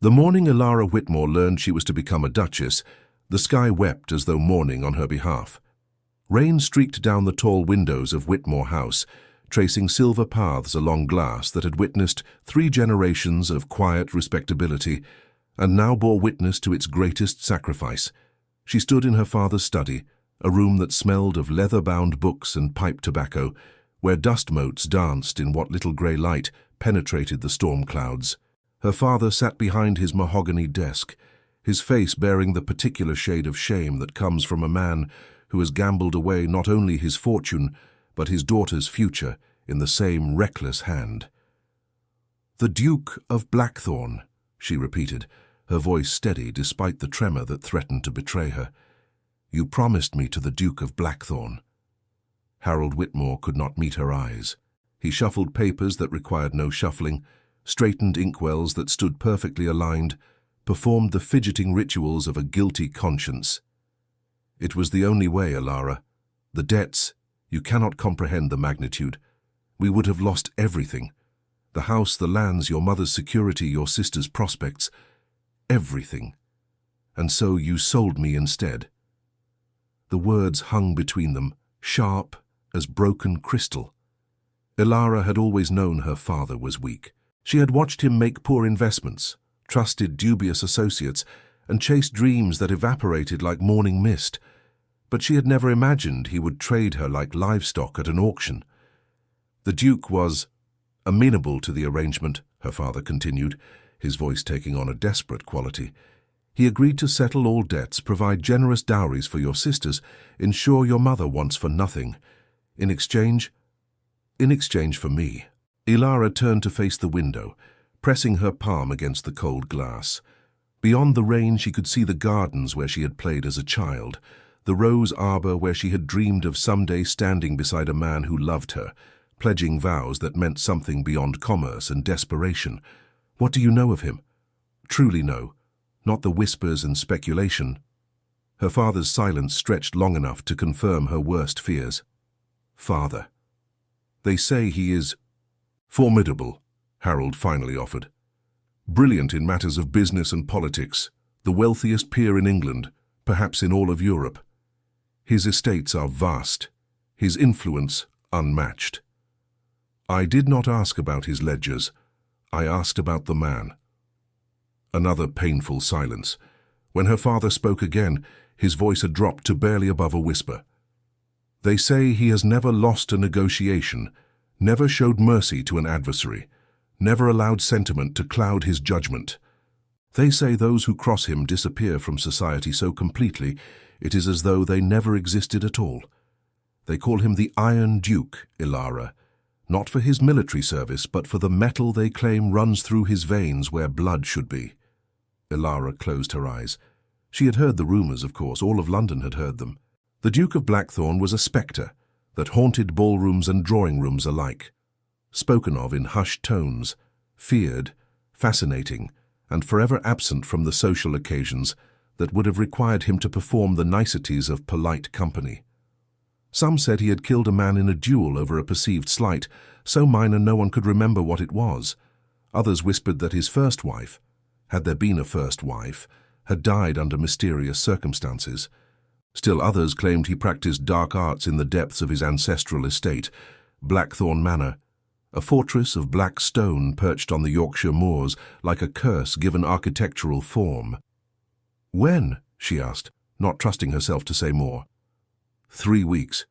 The morning Ara Whitmore learned she was to become a duchess, the sky wept as though mourning on her behalf. Rain streaked down the tall windows of Whitmore House, tracing silver paths along glass that had witnessed 3 generations of quiet respectability and now bore witness to its greatest sacrifice. She stood in her father's study, a room that smelled of leather-bound books and pipe tobacco, where dust motes danced in what little grey light penetrated the storm clouds. Her father sat behind his mahogany desk, his face bearing the particular shade of shame that comes from a man who has gambled away not only his fortune, but his daughter's future in the same reckless hand. "The Duke of Blackthorn," she repeated, her voice steady despite the tremor that threatened to betray her. "You promised me to the Duke of Blackthorn." Harold Whitmore could not meet her eyes. He shuffled papers that required no shuffling, straightened inkwells that stood perfectly aligned, performed the fidgeting rituals of a guilty conscience. "It was the only way, Alara. The debts, you cannot comprehend the magnitude. We would have lost everything. The house, the lands, your mother's security, your sister's prospects, everything. And so you sold me instead." The words hung between them, sharp as broken crystal. Alara had always known her father was weak. She had watched him make poor investments, trusted dubious associates, and chased dreams that evaporated like morning mist. But she had never imagined he would trade her like livestock at an auction. The Duke was amenable to the arrangement, her father continued, his voice taking on a desperate quality. "He agreed to settle all debts, provide generous dowries for your sisters, ensure your mother wants for nothing. In exchange for me." Alara turned to face the window, pressing her palm against the cold glass. Beyond the rain she could see the gardens where she had played as a child, the rose arbor where she had dreamed of someday standing beside a man who loved her, pledging vows that meant something beyond commerce and desperation. "What do you know of him?" "Truly know, not the whispers and speculation." Her father's silence stretched long enough to confirm her worst fears. "Father, they say he is formidable," Harold finally offered. "Brilliant in matters of business and politics, the wealthiest peer in England, perhaps in all of Europe. His estates are vast, his influence unmatched. I did not ask about his ledgers, I asked about the man." Another painful silence. When her father spoke again, his voice had dropped to barely above a whisper. "They say he has never lost a negotiation, never showed mercy to an adversary, never allowed sentiment to cloud his judgment. They say those who cross him disappear from society so completely it is as though they never existed at all. They call him the Iron Duke, Alara, not for his military service, but for the metal they claim runs through his veins where blood should be." Alara closed her eyes. She had heard the rumors, of course, all of London had heard them. The Duke of Blackthorn was a spectre that haunted ballrooms and drawing rooms alike, spoken of in hushed tones, feared, fascinating, and forever absent from the social occasions that would have required him to perform the niceties of polite company. Some said he had killed a man in a duel over a perceived slight, so minor no one could remember what it was. Others whispered that his first wife, had there been a first wife, had died under mysterious circumstances. Still others claimed he practiced dark arts in the depths of his ancestral estate, Blackthorn Manor, a fortress of black stone perched on the Yorkshire moors like a curse given architectural form. "When?" she asked, not trusting herself to say more. 3 weeks.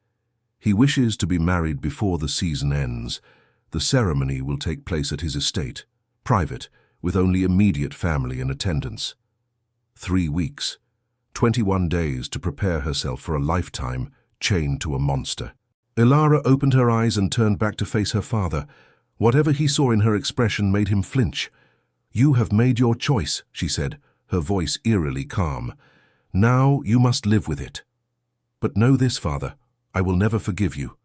He wishes to be married before the season ends. The ceremony will take place at his estate, private, with only immediate family in attendance. 3 weeks. 21 days to prepare herself for a lifetime chained to a monster. Alara opened her eyes and turned back to face her father. Whatever he saw in her expression made him flinch. "You have made your choice," she said, her voice eerily calm. "Now you must live with it. But know this, father, I will never forgive you.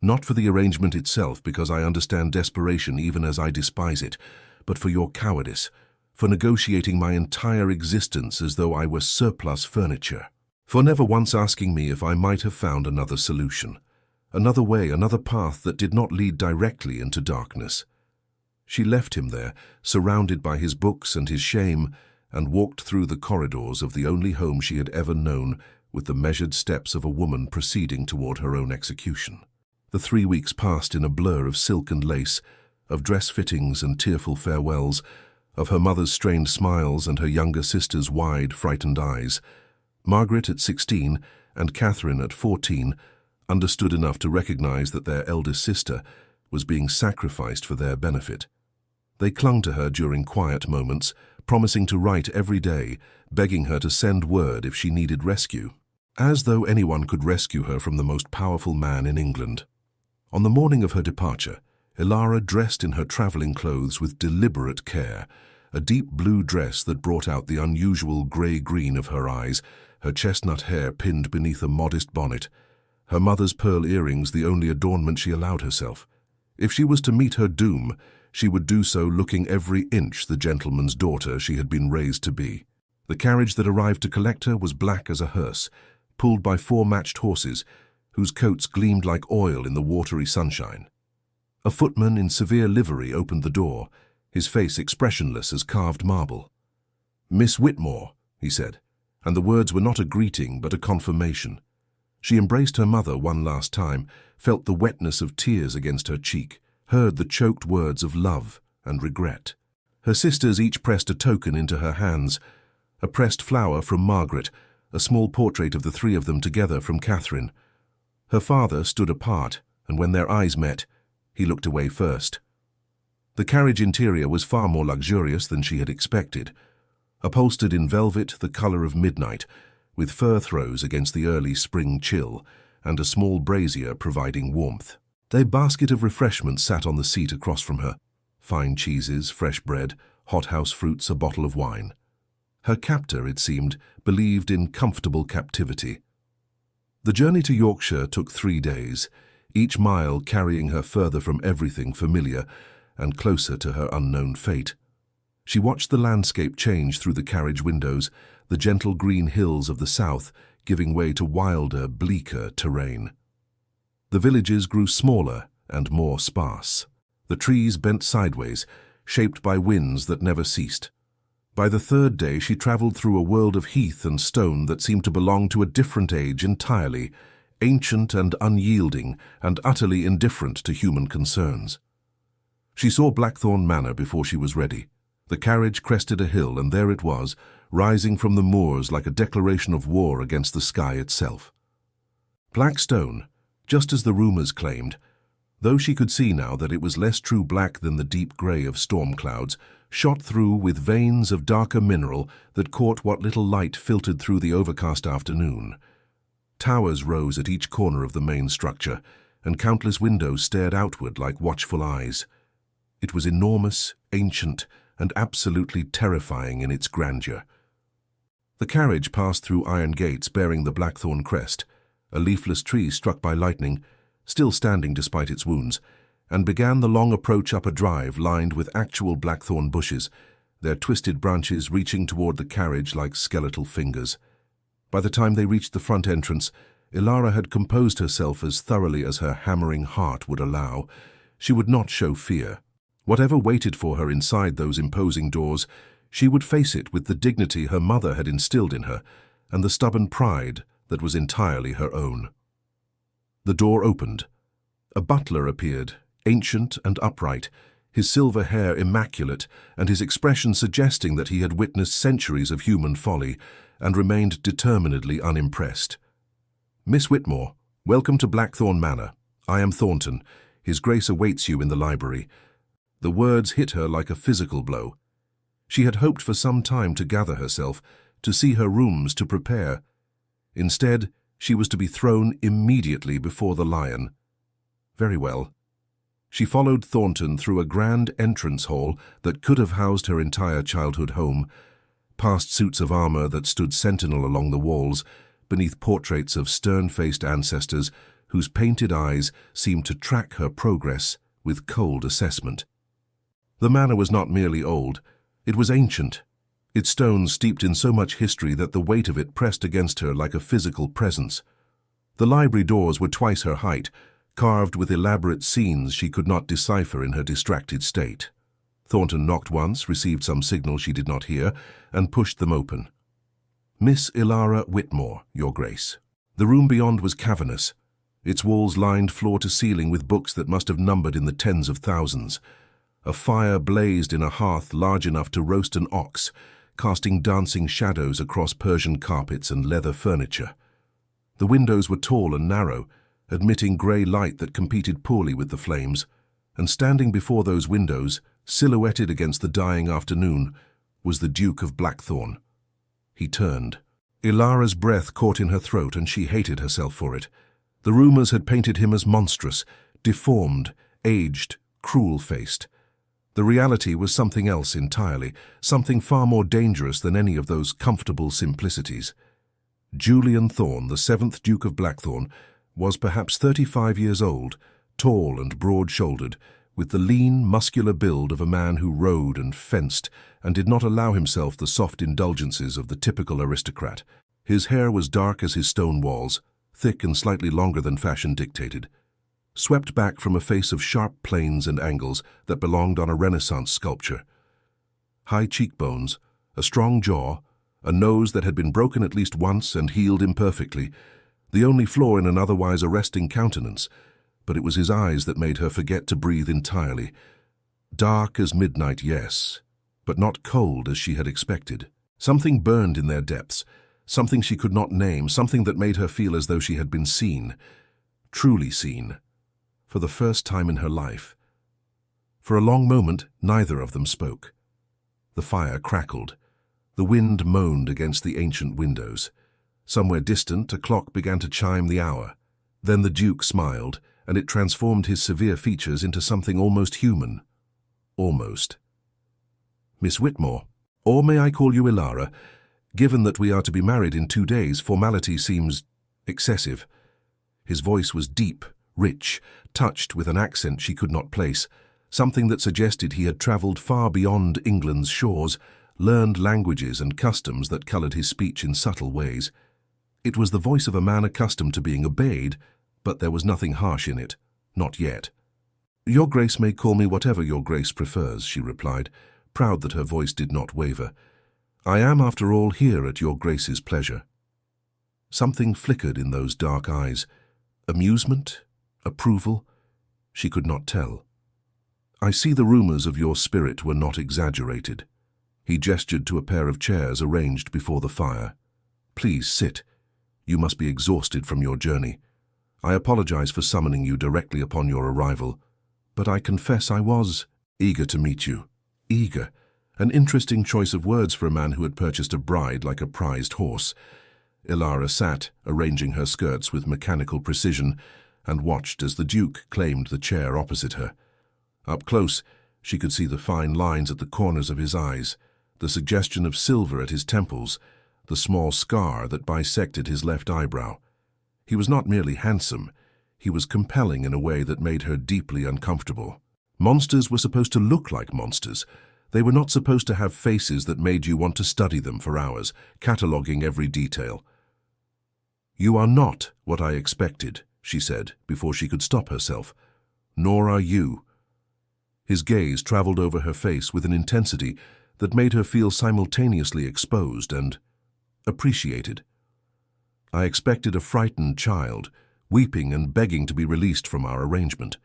Not for the arrangement itself, because I understand desperation even as I despise it, but for your cowardice, for negotiating my entire existence as though I were surplus furniture, for never once asking me if I might have found another solution, another way, another path that did not lead directly into darkness. She left him there, surrounded by his books and his shame, and walked through the corridors of the only home she had ever known, with the measured steps of a woman proceeding toward her own execution. The 3 weeks passed in a blur of silk and lace, of dress fittings and tearful farewells, of her mother's strained smiles and her younger sister's wide, frightened eyes. Margaret at 16 and Catherine at 14 understood enough to recognize that their eldest sister was being sacrificed for their benefit. They clung to her during quiet moments, promising to write every day, begging her to send word if she needed rescue, as though anyone could rescue her from the most powerful man in England. On the morning of her departure, Ilara dressed in her traveling clothes with deliberate care, a deep blue dress that brought out the unusual grey-green of her eyes, her chestnut hair pinned beneath a modest bonnet, her mother's pearl earrings the only adornment she allowed herself. If she was to meet her doom, she would do so looking every inch the gentleman's daughter she had been raised to be. The carriage that arrived to collect her was black as a hearse, pulled by 4 matched horses, whose coats gleamed like oil in the watery sunshine. A footman in severe livery opened the door, his face expressionless as carved marble. "Miss Whitmore," he said, and the words were not a greeting but a confirmation. She embraced her mother one last time, felt the wetness of tears against her cheek, heard the choked words of love and regret. Her sisters each pressed a token into her hands, a pressed flower from Margaret, a small portrait of the 3 of them together from Catherine. Her father stood apart, and when their eyes met, he looked away first. The carriage interior was far more luxurious than she had expected, upholstered in velvet the color of midnight, with fur throws against the early spring chill, and a small brazier providing warmth. A basket of refreshments sat on the seat across from her, fine cheeses, fresh bread, hothouse fruits, a bottle of wine. Her captor, it seemed, believed in comfortable captivity. The journey to Yorkshire took 3 days, each mile carrying her further from everything familiar and closer to her unknown fate. She watched the landscape change through the carriage windows, the gentle green hills of the south giving way to wilder, bleaker terrain. The villages grew smaller and more sparse. The trees bent sideways, shaped by winds that never ceased. By the 3rd day she travelled through a world of heath and stone that seemed to belong to a different age entirely, ancient and unyielding and utterly indifferent to human concerns. She saw Blackthorn Manor before she was ready. The carriage crested a hill, and there it was, rising from the moors like a declaration of war against the sky itself. Black stone, just as the rumours claimed, though she could see now that it was less true black than the deep grey of storm clouds, shot through with veins of darker mineral that caught what little light filtered through the overcast afternoon. Towers rose at each corner of the main structure, and countless windows stared outward like watchful eyes. It was enormous, ancient, and absolutely terrifying in its grandeur. The carriage passed through iron gates bearing the blackthorn crest, a leafless tree struck by lightning, still standing despite its wounds, and began the long approach up a drive lined with actual blackthorn bushes, their twisted branches reaching toward the carriage like skeletal fingers. By the time they reached the front entrance, Ilara had composed herself as thoroughly as her hammering heart would allow. She would not show fear. Whatever waited for her inside those imposing doors, she would face it with the dignity her mother had instilled in her and the stubborn pride that was entirely her own. The door opened. A butler appeared, ancient and upright, his silver hair immaculate and his expression suggesting that he had witnessed centuries of human folly and remained determinedly unimpressed. "Miss Whitmore, welcome to Blackthorn Manor. I am Thornton. His Grace awaits you in the library." The words hit her like a physical blow. She had hoped for some time to gather herself, to see her rooms, to prepare. Instead, she was to be thrown immediately before the lion. Very well. She followed Thornton through a grand entrance hall that could have housed her entire childhood home, past suits of armor that stood sentinel along the walls, beneath portraits of stern-faced ancestors whose painted eyes seemed to track her progress with cold assessment. The manor was not merely old, it was ancient, its stones steeped in so much history that the weight of it pressed against her like a physical presence. The library doors were twice her height, carved with elaborate scenes she could not decipher in her distracted state. Thornton knocked once, received some signal she did not hear, and pushed them open. "Miss Ara Whitmore, Your Grace." The room beyond was cavernous, its walls lined floor to ceiling with books that must have numbered in the tens of thousands. A fire blazed in a hearth large enough to roast an ox, casting dancing shadows across Persian carpets and leather furniture. The windows were tall and narrow, admitting grey light that competed poorly with the flames, and standing before those windows, silhouetted against the dying afternoon, was the Duke of Blackthorn. He turned. Ilara's breath caught in her throat, and she hated herself for it. The rumors had painted him as monstrous, deformed, aged, cruel-faced. The reality was something else entirely, something far more dangerous than any of those comfortable simplicities. Julian Thorne, the 7th Duke of Blackthorn, was perhaps 35 years old, tall and broad-shouldered, with the lean, muscular build of a man who rode and fenced and did not allow himself the soft indulgences of the typical aristocrat. His hair was dark as his stone walls, thick and slightly longer than fashion dictated, swept back from a face of sharp planes and angles that belonged on a Renaissance sculpture. High cheekbones, a strong jaw, a nose that had been broken at least once and healed imperfectly, the only flaw in an otherwise arresting countenance, but it was his eyes that made her forget to breathe entirely. Dark as midnight, yes, but not cold as she had expected. Something burned in their depths, something she could not name, something that made her feel as though she had been seen, truly seen, for the first time in her life. For a long moment, neither of them spoke. The fire crackled. The wind moaned against the ancient windows. Somewhere distant, a clock began to chime the hour. Then the Duke smiled, and it transformed his severe features into something almost human. Almost. "Miss Whitmore, or may I call you Ilara? Given that we are to be married in 2 days, formality seems excessive." His voice was deep, rich, touched with an accent she could not place, something that suggested he had travelled far beyond England's shores, learned languages and customs that coloured his speech in subtle ways. It was the voice of a man accustomed to being obeyed, but there was nothing harsh in it, not yet. "Your Grace may call me whatever Your Grace prefers," she replied, proud that her voice did not waver. "I am, after all, here at Your Grace's pleasure." Something flickered in those dark eyes. Amusement? Approval? She could not tell. "I see the rumors of your spirit were not exaggerated." He gestured to a pair of chairs arranged before the fire. "Please sit. You must be exhausted from your journey. I apologize for summoning you directly upon your arrival, but I confess I was eager to meet you." Eager. An interesting choice of words for a man who had purchased a bride like a prized horse. Ilara sat, arranging her skirts with mechanical precision, and watched as the Duke claimed the chair opposite her. Up close, she could see the fine lines at the corners of his eyes, the suggestion of silver at his temples, the small scar that bisected his left eyebrow. He was not merely handsome, he was compelling in a way that made her deeply uncomfortable. Monsters were supposed to look like monsters. They were not supposed to have faces that made you want to study them for hours, cataloguing every detail. "You are not what I expected," she said, before she could stop herself. "Nor are you." His gaze traveled over her face with an intensity that made her feel simultaneously exposed and appreciated. "I expected a frightened child, weeping and begging to be released from our arrangement.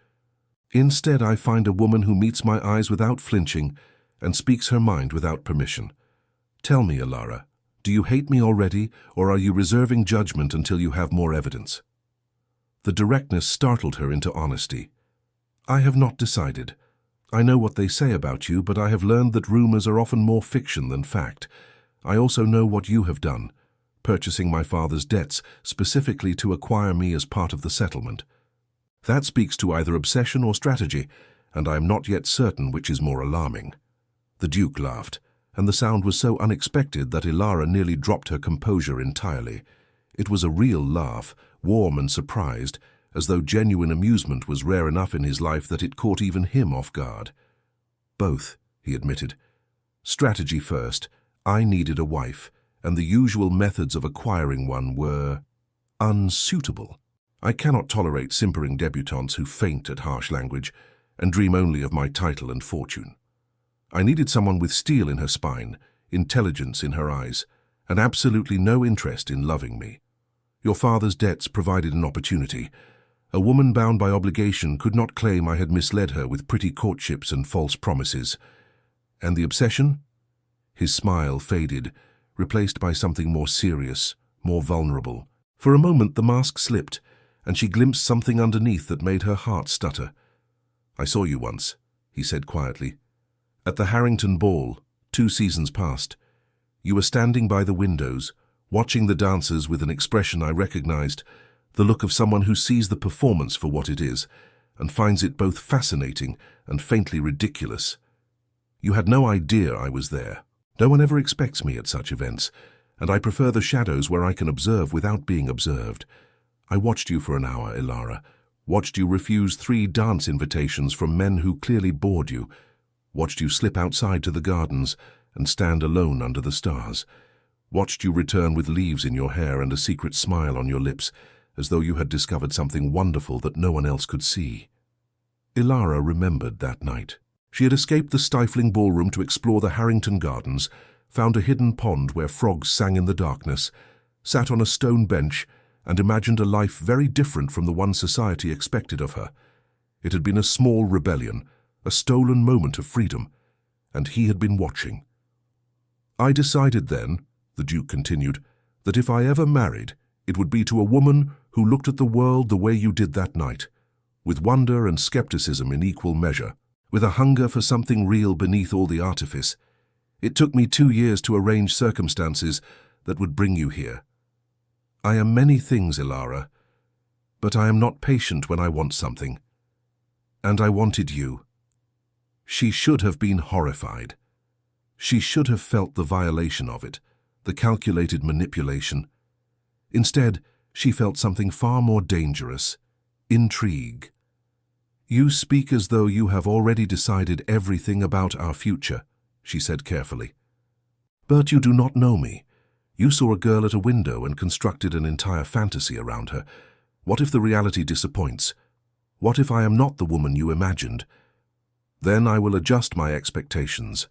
Instead, I find a woman who meets my eyes without flinching and speaks her mind without permission. Tell me, Ilara, do you hate me already, or are you reserving judgment until you have more evidence?" The directness startled her into honesty. "I have not decided. I know what they say about you, but I have learned that rumors are often more fiction than fact. I also know what you have done, purchasing my father's debts specifically to acquire me as part of the settlement. That speaks to either obsession or strategy, and I am not yet certain which is more alarming." The Duke laughed, and the sound was so unexpected that Ilara nearly dropped her composure entirely. It was a real laugh, warm and surprised, as though genuine amusement was rare enough in his life that it caught even him off guard. "Both," he admitted. "Strategy first. I needed a wife, and the usual methods of acquiring one were unsuitable. I cannot tolerate simpering debutantes who faint at harsh language and dream only of my title and fortune." I needed someone with steel in her spine, intelligence in her eyes, and absolutely no interest in loving me. Your father's debts provided an opportunity. A woman bound by obligation could not claim I had misled her with pretty courtships and false promises. And the obsession? His smile faded, replaced by something more serious, more vulnerable. For a moment the mask slipped, and she glimpsed something underneath that made her heart stutter. I saw you once, he said quietly. At the Harrington Ball, 2 seasons past. You were standing by the windows, watching the dancers with an expression I recognized, the look of someone who sees the performance for what it is, and finds it both fascinating and faintly ridiculous. You had no idea I was there. No one ever expects me at such events, and I prefer the shadows where I can observe without being observed. I watched you for an hour, Ilara. Watched you refuse 3 dance invitations from men who clearly bored you. Watched you slip outside to the gardens and stand alone under the stars. Watched you return with leaves in your hair and a secret smile on your lips, as though you had discovered something wonderful that no one else could see. Ilara remembered that night. She had escaped the stifling ballroom to explore the Harrington Gardens, found a hidden pond where frogs sang in the darkness, sat on a stone bench, and imagined a life very different from the one society expected of her. It had been a small rebellion, a stolen moment of freedom, and he had been watching. I decided then, the Duke continued, that if I ever married, it would be to a woman who looked at the world the way you did that night, with wonder and skepticism in equal measure, with a hunger for something real beneath all the artifice. It took me 2 years to arrange circumstances that would bring you here. I am many things, Ilara, but I am not patient when I want something. And I wanted you. She should have been horrified. She should have felt the violation of it, the calculated manipulation. Instead, she felt something far more dangerous, intrigue. You speak as though you have already decided everything about our future, she said carefully. But you do not know me. You saw a girl at a window and constructed an entire fantasy around her. What if the reality disappoints? What if I am not the woman you imagined? Then I will adjust my expectations.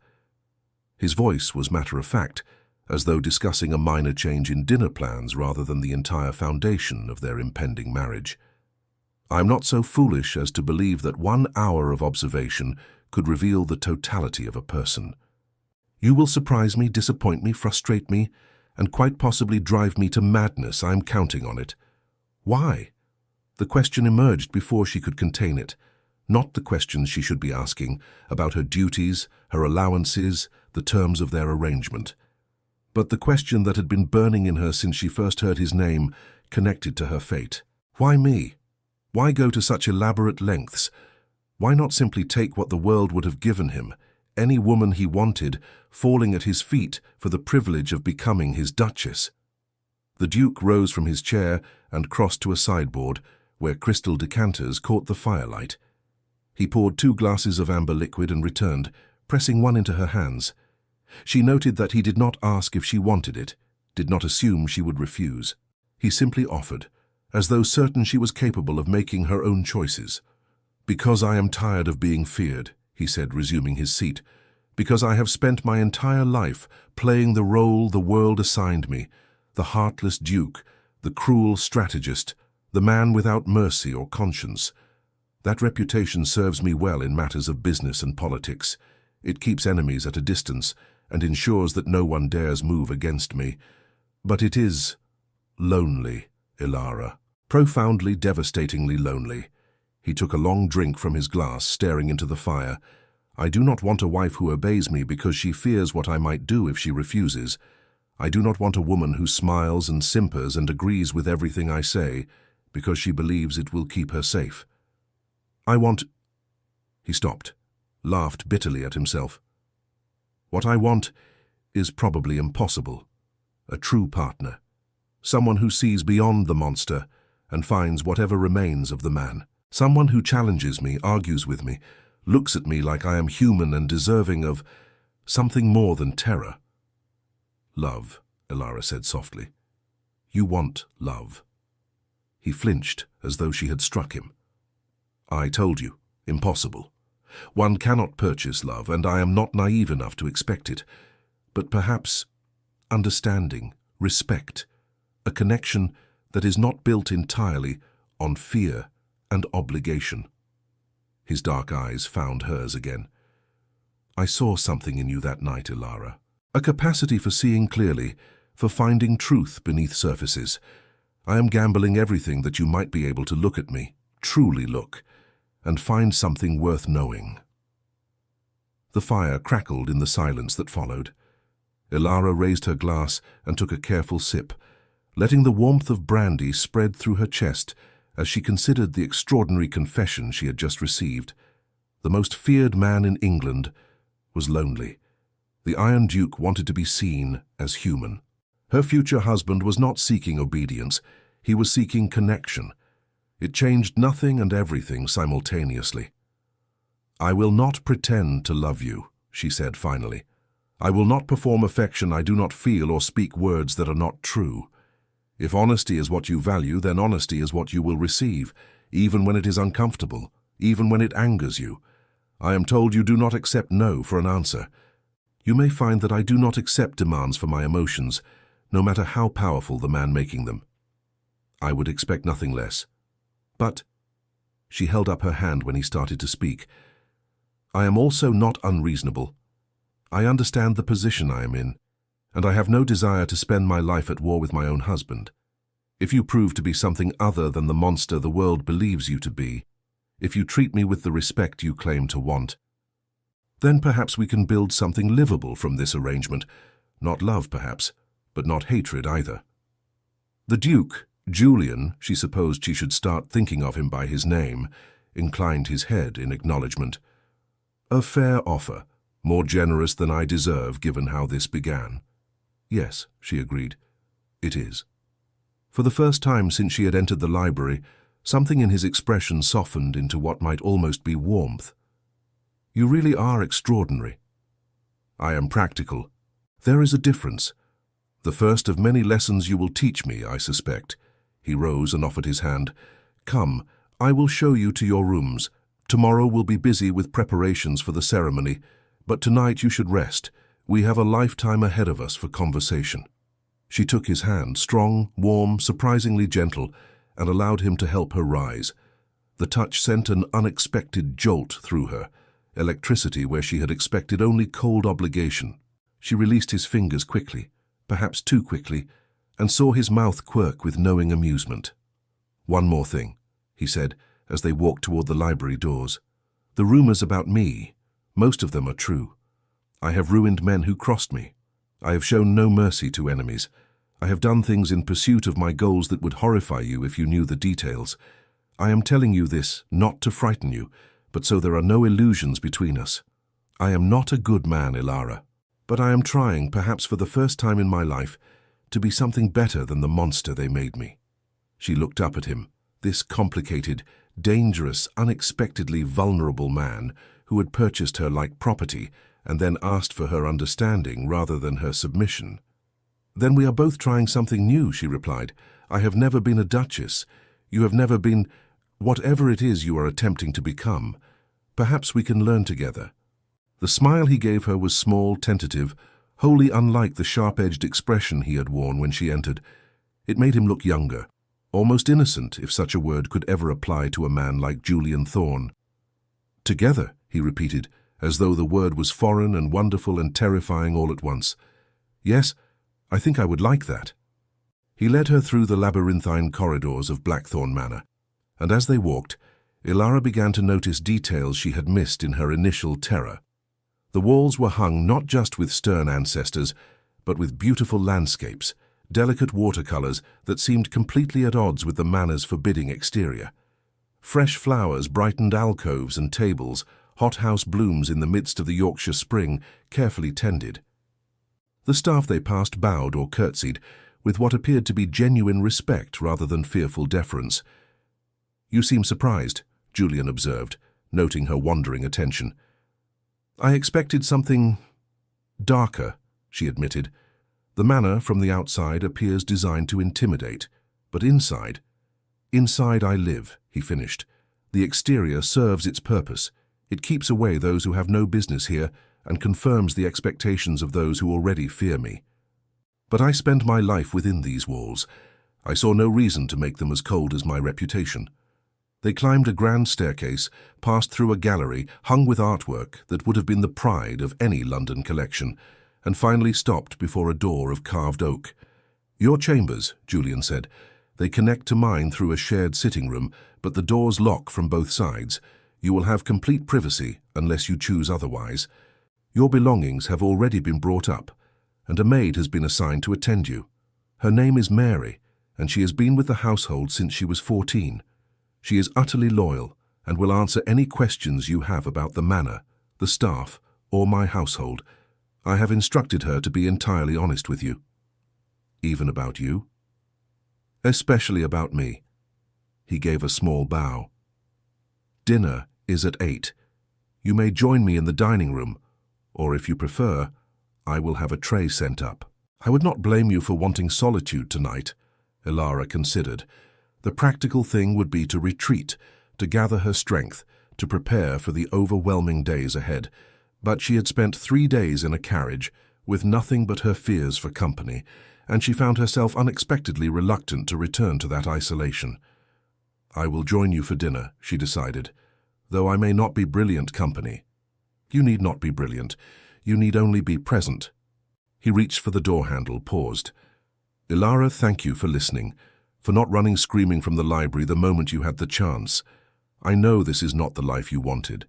His voice was matter-of-fact, as though discussing a minor change in dinner plans rather than the entire foundation of their impending marriage. I am not so foolish as to believe that 1 hour of observation could reveal the totality of a person. You will surprise me, disappoint me, frustrate me, and quite possibly drive me to madness. I am counting on it. Why? The question emerged before she could contain it. Not the questions she should be asking about her duties, her allowances, the terms of their arrangement, but the question that had been burning in her since she first heard his name, connected to her fate. Why me? Why go to such elaborate lengths? Why not simply take what the world would have given him, any woman he wanted, falling at his feet for the privilege of becoming his duchess? The Duke rose from his chair and crossed to a sideboard, where crystal decanters caught the firelight. He poured 2 glasses of amber liquid and returned, pressing one into her hands. She noted that he did not ask if she wanted it, did not assume she would refuse. He simply offered, as though certain she was capable of making her own choices. Because I am tired of being feared, he said, resuming his seat. Because I have spent my entire life playing the role the world assigned me, the heartless duke, the cruel strategist, the man without mercy or conscience. That reputation serves me well in matters of business and politics. It keeps enemies at a distance and ensures that no one dares move against me. But it is lonely, Ilara. Profoundly, devastatingly lonely. He took a long drink from his glass, staring into the fire. I do not want a wife who obeys me because she fears what I might do if she refuses. I do not want a woman who smiles and simpers and agrees with everything I say because she believes it will keep her safe. I want... He stopped, laughed bitterly at himself. What I want is probably impossible. A true partner. Someone who sees beyond the monster and finds whatever remains of the man. Someone who challenges me, argues with me, looks at me like I am human and deserving of something more than terror. Love, Ilara said softly. You want love. He flinched as though she had struck him. I told you, impossible. One cannot purchase love, and I am not naive enough to expect it. But perhaps understanding, respect, a connection that is not built entirely on fear and obligation. His dark eyes found hers again. I saw something in you that night, Ilara. A capacity for seeing clearly, for finding truth beneath surfaces. I am gambling everything that you might be able to look at me, truly look, and find something worth knowing. The fire crackled in the silence that followed. Ilara raised her glass and took a careful sip, letting the warmth of brandy spread through her chest as she considered the extraordinary confession she had just received. The most feared man in England was lonely. The Iron Duke wanted to be seen as human. Her future husband was not seeking obedience, he was seeking connection. It changed nothing and everything simultaneously. I will not pretend to love you, she said finally. I will not perform affection I do not feel or speak words that are not true. If honesty is what you value, then honesty is what you will receive, even when it is uncomfortable, even when it angers you. I am told you do not accept no for an answer. You may find that I do not accept demands for my emotions, no matter how powerful the man making them. I would expect nothing less. But, she held up her hand when he started to speak, I am also not unreasonable. I understand the position I am in, and I have no desire to spend my life at war with my own husband. If you prove to be something other than the monster the world believes you to be, if you treat me with the respect you claim to want, then perhaps we can build something livable from this arrangement. Not love, perhaps, but not hatred either. The Duke, Julian, she supposed she should start thinking of him by his name, inclined his head in acknowledgement. A fair offer, more generous than I deserve given how this began. Yes, she agreed, it is. For the first time since she had entered the library, something in his expression softened into what might almost be warmth. You really are extraordinary. I am practical. There is a difference. The first of many lessons you will teach me, I suspect. He rose and offered his hand. Come, I will show you to your rooms. Tomorrow we'll be busy with preparations for the ceremony, but tonight you should rest. We have a lifetime ahead of us for conversation. She took his hand, strong, warm, surprisingly gentle, and allowed him to help her rise. The touch sent an unexpected jolt through her, electricity where she had expected only cold obligation. She released his fingers quickly, perhaps too quickly, and saw his mouth quirk with knowing amusement. One more thing, he said, as they walked toward the library doors. The rumors about me, most of them are true. I have ruined men who crossed me. I have shown no mercy to enemies. I have done things in pursuit of my goals that would horrify you if you knew the details. I am telling you this not to frighten you, but so there are no illusions between us. I am not a good man, Ilara, but I am trying, perhaps for the first time in my life, to be something better than the monster they made me. She looked up at him, this complicated, dangerous, unexpectedly vulnerable man who had purchased her like property and then asked for her understanding rather than her submission. Then we are both trying something new, she replied. I have never been a duchess. You have never been whatever it is you are attempting to become. Perhaps we can learn together. The smile he gave her was small, tentative, wholly unlike the sharp-edged expression he had worn when she entered. It made him look younger, almost innocent, if such a word could ever apply to a man like Julian Thorne. Together, he repeated, as though the word was foreign and wonderful and terrifying all at once. Yes, I think I would like that. He led her through the labyrinthine corridors of Blackthorn Manor, and as they walked, Ilara began to notice details she had missed in her initial terror. The walls were hung not just with stern ancestors, but with beautiful landscapes, delicate watercolors that seemed completely at odds with the manor's forbidding exterior. Fresh flowers brightened alcoves and tables, hothouse blooms in the midst of the Yorkshire spring, carefully tended. The staff they passed bowed or curtsied, with what appeared to be genuine respect rather than fearful deference. You seem surprised, Julian observed, noting her wandering attention. I expected something darker, she admitted. The manor from the outside appears designed to intimidate, but inside I live, he finished. The exterior serves its purpose. It keeps away those who have no business here and confirms the expectations of those who already fear me. But I spent my life within these walls. I saw no reason to make them as cold as my reputation. They climbed a grand staircase, passed through a gallery hung with artwork that would have been the pride of any London collection, and finally stopped before a door of carved oak. "Your chambers," Julian said. "They connect to mine through a shared sitting room, but the doors lock from both sides. You will have complete privacy unless you choose otherwise. Your belongings have already been brought up, and a maid has been assigned to attend you. Her name is Mary, and she has been with the household since she was 14. She is utterly loyal and will answer any questions you have about the manor, the staff, or my household. I have instructed her to be entirely honest with you." "Even about you?" "Especially about me." He gave a small bow. "Dinner is at 8. You may join me in the dining room, or if you prefer, I will have a tray sent up." "I would not blame you for wanting solitude tonight," Ilara considered. The practical thing would be to retreat, to gather her strength, to prepare for the overwhelming days ahead. But she had spent 3 days in a carriage, with nothing but her fears for company, and she found herself unexpectedly reluctant to return to that isolation. "I will join you for dinner," she decided, "though I may not be brilliant company." "You need not be brilliant. You need only be present." He reached for the door handle, paused. "Ilara, thank you for listening, for not running screaming from the library the moment you had the chance. I know this is not the life you wanted,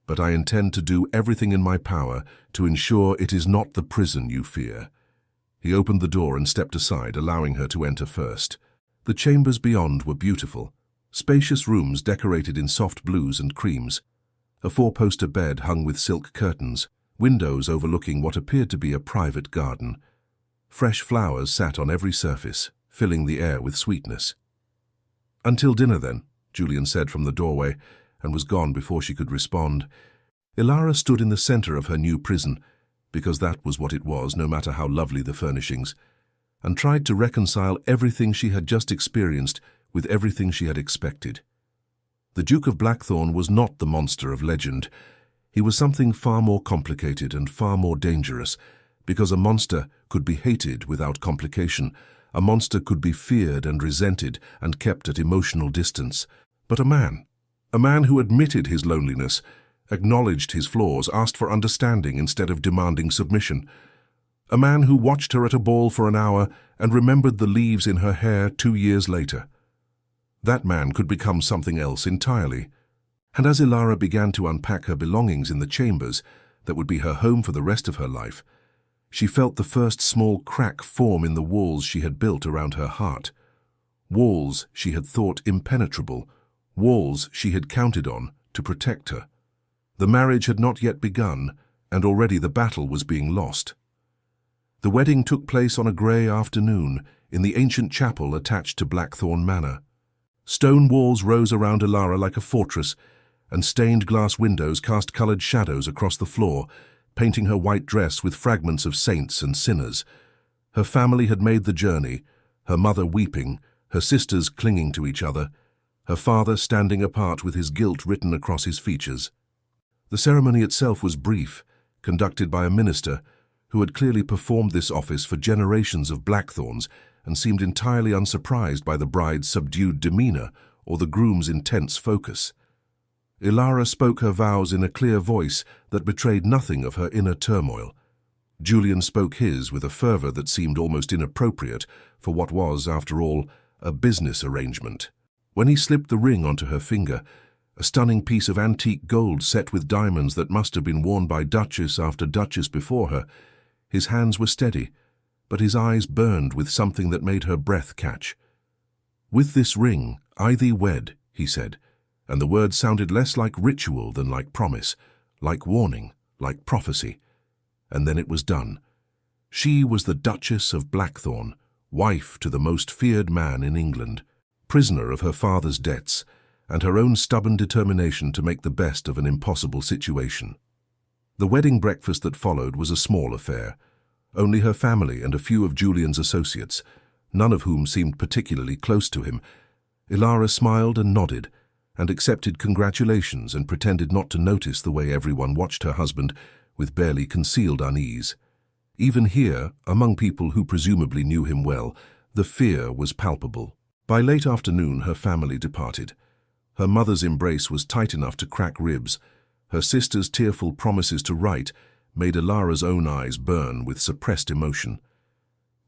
but I intend to do everything in my power to ensure it is not the prison you fear." He opened the door and stepped aside, allowing her to enter first. The chambers beyond were beautiful, spacious rooms decorated in soft blues and creams. A 4-poster bed hung with silk curtains, windows overlooking what appeared to be a private garden. Fresh flowers sat on every surface, filling the air with sweetness. "Until dinner, then," Julian said from the doorway, and was gone before she could respond. Ilara stood in the center of her new prison, because that was what it was, no matter how lovely the furnishings, and tried to reconcile everything she had just experienced with everything she had expected. The Duke of Blackthorn was not the monster of legend. He was something far more complicated and far more dangerous, because a monster could be hated without complication. A monster could be feared and resented and kept at emotional distance. But a man who admitted his loneliness, acknowledged his flaws, asked for understanding instead of demanding submission. A man who watched her at a ball for an hour and remembered the leaves in her hair 2 years later. That man could become something else entirely. And as Ilara began to unpack her belongings in the chambers that would be her home for the rest of her life, she felt the first small crack form in the walls she had built around her heart. Walls she had thought impenetrable, walls she had counted on to protect her. The marriage had not yet begun, and already the battle was being lost. The wedding took place on a grey afternoon in the ancient chapel attached to Blackthorn Manor. Stone walls rose around Ilara like a fortress, and stained glass windows cast coloured shadows across the floor, painting her white dress with fragments of saints and sinners. Her family had made the journey, her mother weeping, her sisters clinging to each other, her father standing apart with his guilt written across his features. The ceremony itself was brief, conducted by a minister who had clearly performed this office for generations of Blackthorns and seemed entirely unsurprised by the bride's subdued demeanour or the groom's intense focus. Ilara spoke her vows in a clear voice that betrayed nothing of her inner turmoil. Julian spoke his with a fervour that seemed almost inappropriate for what was, after all, a business arrangement. When he slipped the ring onto her finger, a stunning piece of antique gold set with diamonds that must have been worn by duchess after duchess before her, his hands were steady, but his eyes burned with something that made her breath catch. "With this ring, I thee wed," he said, and the words sounded less like ritual than like promise, like warning, like prophecy. And then it was done. She was the Duchess of Blackthorn, wife to the most feared man in England, prisoner of her father's debts, and her own stubborn determination to make the best of an impossible situation. The wedding breakfast that followed was a small affair. Only her family and a few of Julian's associates, none of whom seemed particularly close to him. Ilara smiled and nodded, and accepted congratulations and pretended not to notice the way everyone watched her husband with barely concealed unease. Even here, among people who presumably knew him well, the fear was palpable. By late afternoon, her family departed. Her mother's embrace was tight enough to crack ribs. Her sister's tearful promises to write made Ilara's own eyes burn with suppressed emotion.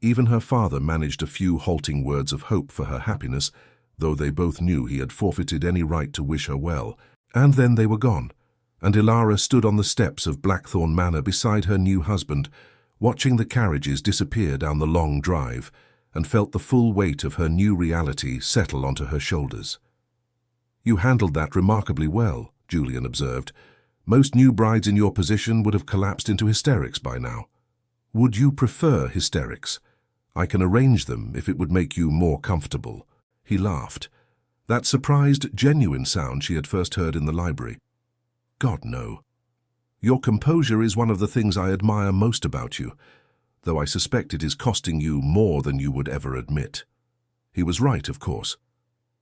Even her father managed a few halting words of hope for her happiness, though they both knew he had forfeited any right to wish her well. And then they were gone, and Ilara stood on the steps of Blackthorn Manor beside her new husband, watching the carriages disappear down the long drive, and felt the full weight of her new reality settle onto her shoulders. "You handled that remarkably well," Julian observed. "Most new brides in your position would have collapsed into hysterics by now." "Would you prefer hysterics? I can arrange them if it would make you more comfortable." He laughed, that surprised, genuine sound she had first heard in the library. "God, no. Your composure is one of the things I admire most about you, though I suspect it is costing you more than you would ever admit." He was right, of course.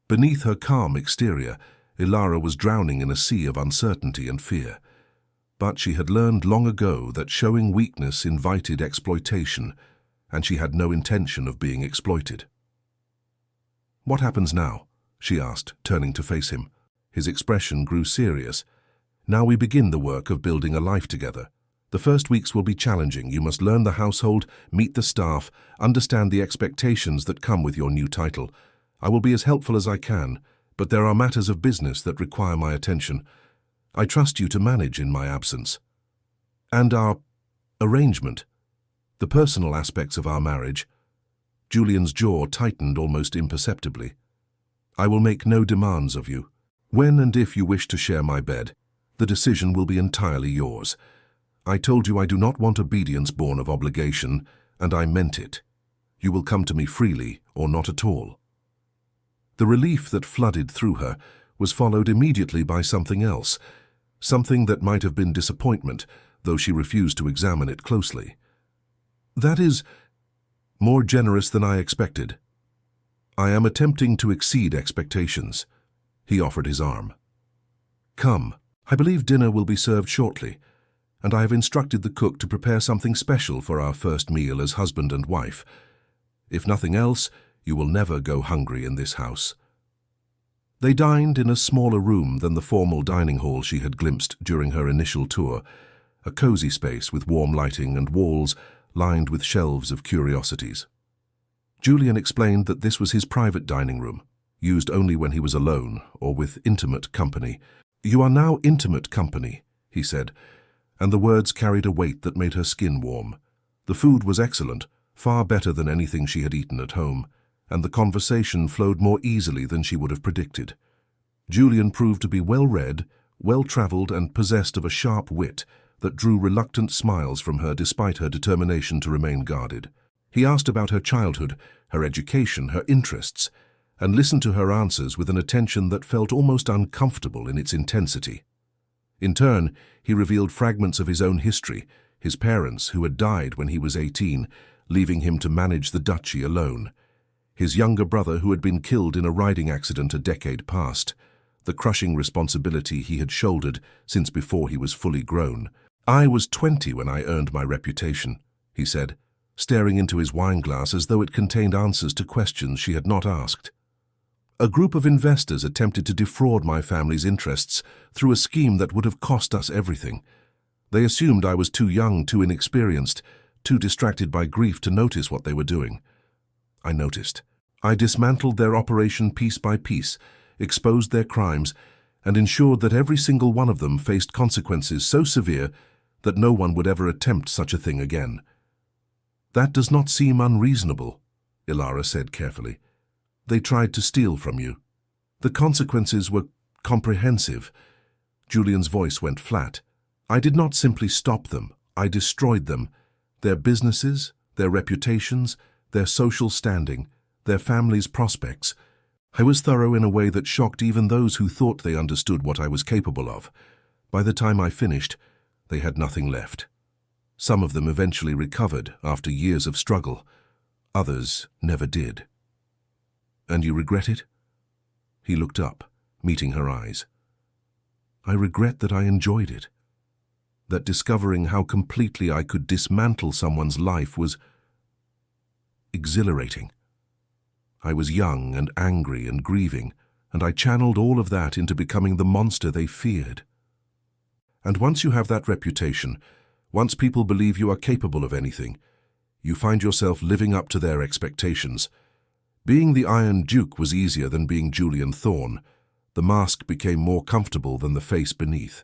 Beneath her calm exterior, Ilara was drowning in a sea of uncertainty and fear. But she had learned long ago that showing weakness invited exploitation, and she had no intention of being exploited. "What happens now?" she asked, turning to face him. His expression grew serious. "Now we begin the work of building a life together. The first weeks will be challenging. You must learn the household, meet the staff, understand the expectations that come with your new title. I will be as helpful as I can, but there are matters of business that require my attention. I trust you to manage in my absence. And our arrangement, the personal aspects of our marriage." Julian's jaw tightened almost imperceptibly. "I will make no demands of you. When and if you wish to share my bed, the decision will be entirely yours. I told you I do not want obedience born of obligation, and I meant it. You will come to me freely or not at all." The relief that flooded through her was followed immediately by something else, something that might have been disappointment, though she refused to examine it closely. "That is more generous than I expected. I am attempting to exceed expectations." He offered his arm. "Come, I believe dinner will be served shortly, and I have instructed the cook to prepare something special for our first meal as husband and wife. If nothing else, you will never go hungry in this house." They dined in a smaller room than the formal dining hall she had glimpsed during her initial tour, a cozy space with warm lighting and walls lined with shelves of curiosities. Julian explained that this was his private dining room, used only when he was alone or with intimate company. "You are now intimate company," he said, and the words carried a weight that made her skin warm. The food was excellent, far better than anything she had eaten at home, and the conversation flowed more easily than she would have predicted. Julian proved to be well-read, well-traveled, and possessed of a sharp wit that drew reluctant smiles from her despite her determination to remain guarded. He asked about her childhood, her education, her interests, and listened to her answers with an attention that felt almost uncomfortable in its intensity. In turn, he revealed fragments of his own history, his parents who had died when he was 18, leaving him to manage the duchy alone, his younger brother who had been killed in a riding accident a decade past, the crushing responsibility he had shouldered since before he was fully grown. "I was 20 when I earned my reputation," he said, staring into his wineglass as though it contained answers to questions she had not asked. "A group of investors attempted to defraud my family's interests through a scheme that would have cost us everything. They assumed I was too young, too inexperienced, too distracted by grief to notice what they were doing. I noticed. I dismantled their operation piece by piece, exposed their crimes, and ensured that every single one of them faced consequences so severe that no one would ever attempt such a thing again." "That does not seem unreasonable," Ilara said carefully. "They tried to steal from you. The consequences were comprehensive." Julian's voice went flat. "I did not simply stop them. I destroyed them. Their businesses, their reputations, their social standing, their families' prospects. I was thorough in a way that shocked even those who thought they understood what I was capable of. By the time I finished, they had nothing left. Some of them eventually recovered after years of struggle. Others never did." "And you regret it?" He looked up, meeting her eyes. I regret that I enjoyed it, that discovering how completely I could dismantle someone's life was exhilarating. I was young and angry and grieving, and I channeled all of that into becoming the monster they feared. And once you have that reputation, once people believe you are capable of anything, you find yourself living up to their expectations. Being the Iron Duke was easier than being Julian Thorne. The mask became more comfortable than the face beneath.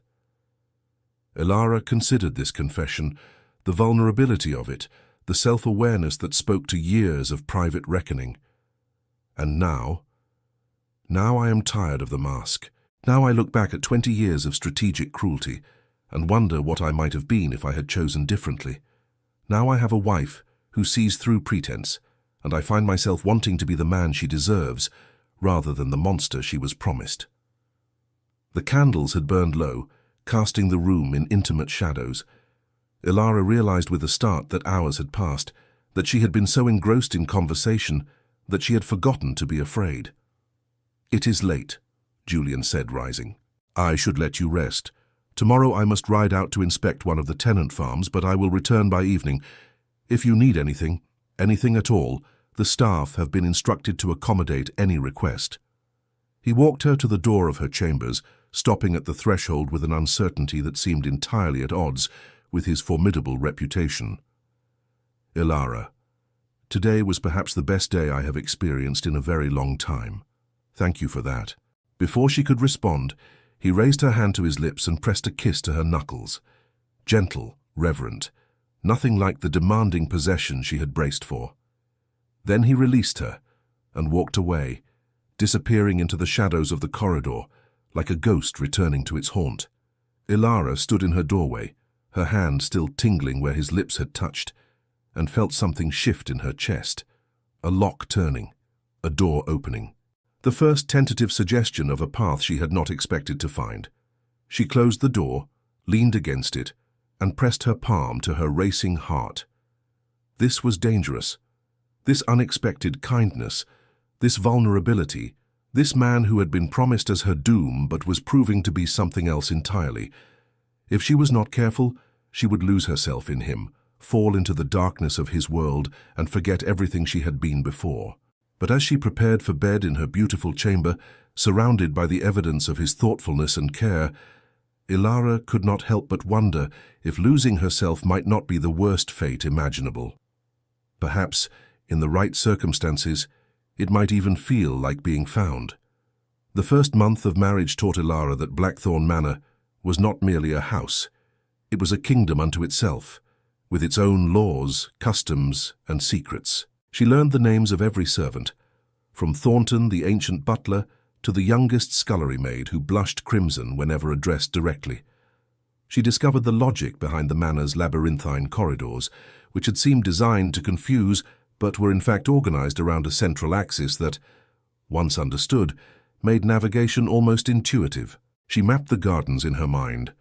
Elara considered this confession, the vulnerability of it, the self-awareness that spoke to years of private reckoning. And now I am tired of the mask. Now I look back at 20 years of strategic cruelty and wonder what I might have been if I had chosen differently. Now I have a wife who sees through pretense, and I find myself wanting to be the man she deserves rather than the monster she was promised. The candles had burned low, casting the room in intimate shadows. Elara realized with a start that hours had passed, that she had been so engrossed in conversation that she had forgotten to be afraid. "It is late," Julian said, rising. "I should let you rest. Tomorrow I must ride out to inspect one of the tenant farms, but I will return by evening. If you need anything at all, the staff have been instructed to accommodate any request." He walked her to the door of her chambers, stopping at the threshold with an uncertainty that seemed entirely at odds with his formidable reputation. "Elara, today was perhaps the best day I have experienced in a very long time. Thank you for that." Before she could respond, he raised her hand to his lips and pressed a kiss to her knuckles. Gentle, reverent, nothing like the demanding possession she had braced for. Then he released her and walked away, disappearing into the shadows of the corridor, like a ghost returning to its haunt. Elara stood in her doorway, her hand still tingling where his lips had touched, and felt something shift in her chest, a lock turning, a door opening. The first tentative suggestion of a path she had not expected to find. She closed the door, leaned against it, and pressed her palm to her racing heart. This was dangerous. This unexpected kindness, this vulnerability, this man who had been promised as her doom but was proving to be something else entirely. If she was not careful, she would lose herself in him, fall into the darkness of his world and forget everything she had been before. But as she prepared for bed in her beautiful chamber, surrounded by the evidence of his thoughtfulness and care, Elara could not help but wonder if losing herself might not be the worst fate imaginable. Perhaps, in the right circumstances, it might even feel like being found. The first month of marriage taught Elara that Blackthorn Manor was not merely a house. It was a kingdom unto itself, with its own laws, customs, and secrets. She learned the names of every servant, from Thornton, the ancient butler, to the youngest scullery maid who blushed crimson whenever addressed directly. She discovered the logic behind the manor's labyrinthine corridors, which had seemed designed to confuse, but were in fact organized around a central axis that, once understood, made navigation almost intuitive. She mapped the gardens in her mind,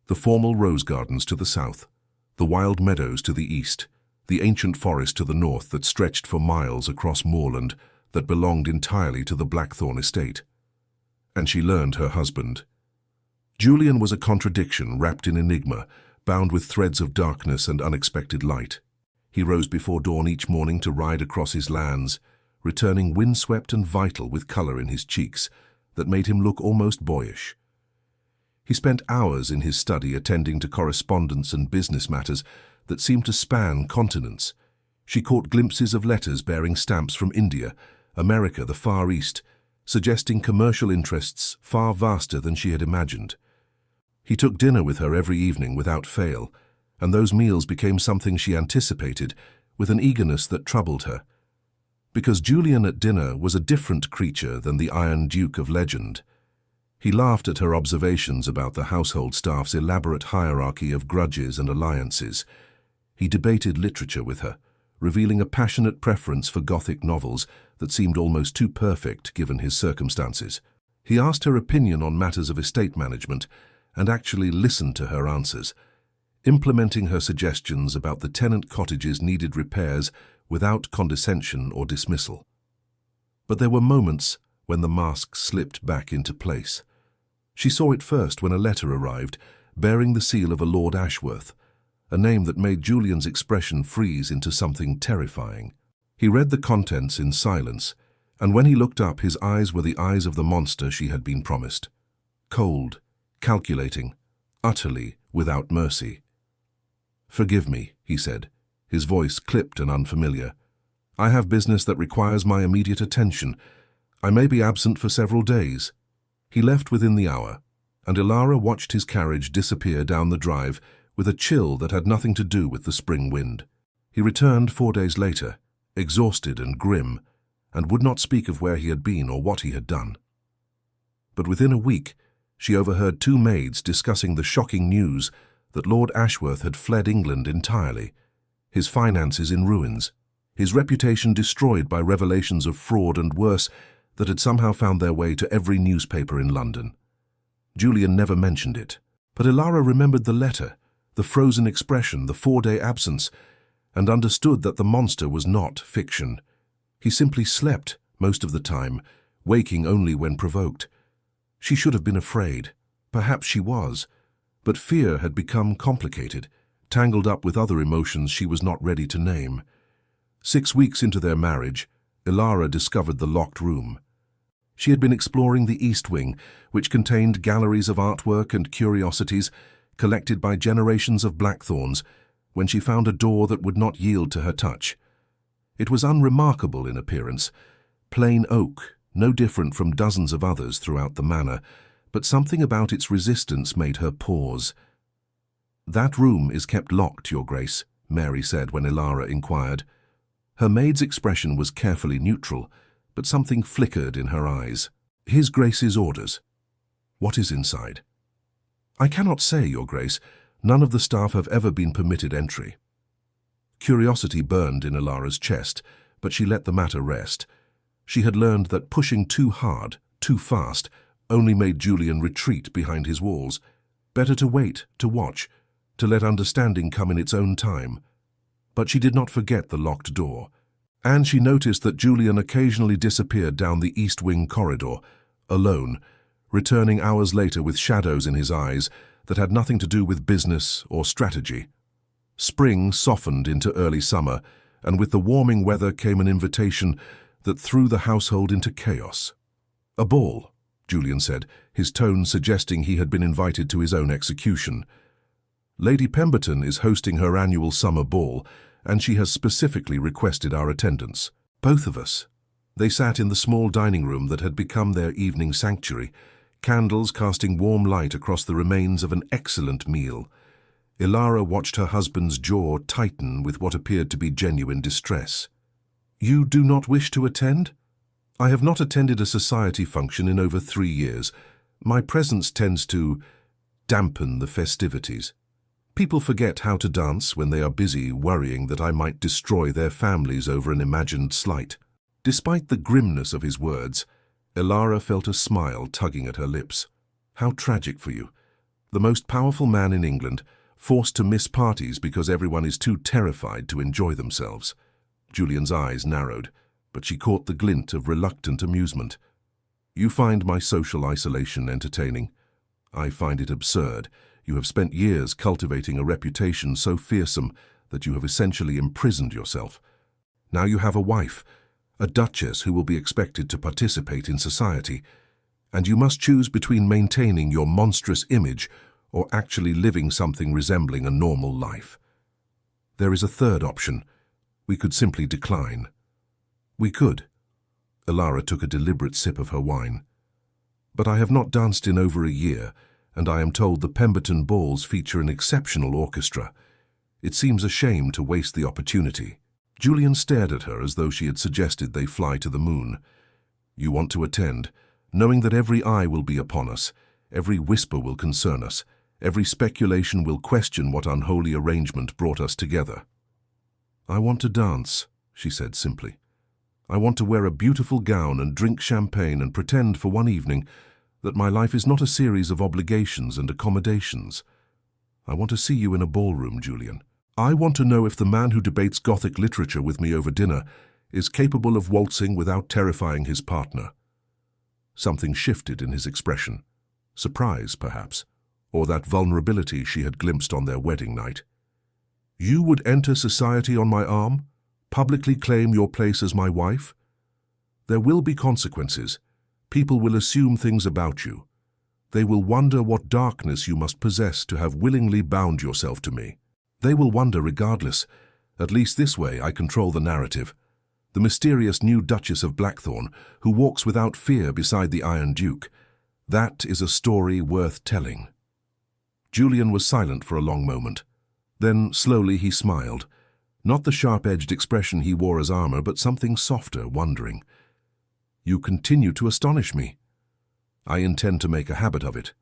the formal rose gardens to the south, the wild meadows to the east, the ancient forest to the north that stretched for miles across moorland that belonged entirely to the Blackthorn estate. And she learned her husband. Julian was a contradiction wrapped in enigma, bound with threads of darkness and unexpected light. He rose before dawn each morning to ride across his lands, returning windswept and vital with color in his cheeks that made him look almost boyish. He spent hours in his study attending to correspondence and business matters that seemed to span continents. She caught glimpses of letters bearing stamps from India, America, the Far East, suggesting commercial interests far vaster than she had imagined. He took dinner with her every evening without fail, and those meals became something she anticipated with an eagerness that troubled her. Because Julian at dinner was a different creature than the Iron Duke of legend. He laughed at her observations about the household staff's elaborate hierarchy of grudges and alliances. He debated literature with her, revealing a passionate preference for Gothic novels that seemed almost too perfect given his circumstances. He asked her opinion on matters of estate management and actually listened to her answers, implementing her suggestions about the tenant cottage's needed repairs without condescension or dismissal. But there were moments, when the mask slipped back into place. She saw it first when a letter arrived, bearing the seal of a Lord Ashworth, a name that made Julian's expression freeze into something terrifying. He read the contents in silence, and when he looked up, his eyes were the eyes of the monster she had been promised. Cold, calculating, utterly without mercy. "Forgive me," he said, his voice clipped and unfamiliar. "I have business that requires my immediate attention. I may be absent for several days." He left within the hour, and Ilara watched his carriage disappear down the drive with a chill that had nothing to do with the spring wind. He returned 4 days later, exhausted and grim, and would not speak of where he had been or what he had done. But within a week, she overheard 2 maids discussing the shocking news that Lord Ashworth had fled England entirely, his finances in ruins, his reputation destroyed by revelations of fraud and worse that had somehow found their way to every newspaper in London. Julian never mentioned it, but Ilara remembered the letter, the frozen expression, the 4-day absence, and understood that the monster was not fiction. He simply slept most of the time, waking only when provoked. She should have been afraid. Perhaps she was. But fear had become complicated, tangled up with other emotions she was not ready to name. 6 weeks into their marriage, Ilara discovered the locked room. She had been exploring the East Wing, which contained galleries of artwork and curiosities collected by generations of blackthorns, when she found a door that would not yield to her touch. It was unremarkable in appearance, plain oak, no different from dozens of others throughout the manor, but something about its resistance made her pause. "That room is kept locked, Your Grace," Mary said when Ilara inquired. Her maid's expression was carefully neutral, but something flickered in her eyes. "His Grace's orders." "What is inside?" "I cannot say, Your Grace. None of the staff have ever been permitted entry." Curiosity burned in Ilara's chest, but she let the matter rest. She had learned that pushing too hard, too fast, only made Julian retreat behind his walls. Better to wait, to watch, to let understanding come in its own time. But she did not forget the locked door, and she noticed that Julian occasionally disappeared down the East Wing corridor, alone, returning hours later with shadows in his eyes that had nothing to do with business or strategy. Spring softened into early summer, and with the warming weather came an invitation that threw the household into chaos. "A ball," Julian said, his tone suggesting he had been invited to his own execution. "Lady Pemberton is hosting her annual summer ball, and she has specifically requested our attendance. Both of us." They sat in the small dining room that had become their evening sanctuary, candles casting warm light across the remains of an excellent meal. Ilara watched her husband's jaw tighten with what appeared to be genuine distress. "You do not wish to attend?" "I have not attended a society function in over 3 years. My presence tends to dampen the festivities. People forget how to dance when they are busy worrying that I might destroy their families over an imagined slight." Despite the grimness of his words, Ilara felt a smile tugging at her lips. How tragic for you. The most powerful man in England, forced to miss parties because everyone is too terrified to enjoy themselves. Julian's eyes narrowed, but she caught the glint of reluctant amusement. "You find my social isolation entertaining? I find it absurd. You have spent years cultivating a reputation so fearsome that you have essentially imprisoned yourself. Now you have a wife, a duchess who will be expected to participate in society, and you must choose between maintaining your monstrous image or actually living something resembling a normal life. There is a third option. We could simply decline." "We could." Ilara took a deliberate sip of her wine. "But I have not danced in over a year, and I am told the Pemberton balls feature an exceptional orchestra. It seems a shame to waste the opportunity." Julian stared at her as though she had suggested they fly to the moon. "You want to attend, knowing that every eye will be upon us, every whisper will concern us, every speculation will question what unholy arrangement brought us together." "I want to dance," she said simply. "I want to wear a beautiful gown and drink champagne and pretend for one evening that my life is not a series of obligations and accommodations. I want to see you in a ballroom, Julian. I want to know if the man who debates Gothic literature with me over dinner is capable of waltzing without terrifying his partner." Something shifted in his expression. Surprise, perhaps, or that vulnerability she had glimpsed on their wedding night. "You would enter society on my arm? Publicly claim your place as my wife? There will be consequences. People will assume things about you. They will wonder what darkness you must possess to have willingly bound yourself to me. They will wonder regardless. At least this way I control the narrative. The mysterious new Duchess of Blackthorn, who walks without fear beside the Iron Duke. That is a story worth telling." Julian was silent for a long moment. Then, slowly, he smiled. Not the sharp-edged expression he wore as armor, but something softer, wondering. "You continue to astonish me. I intend to make a habit of it."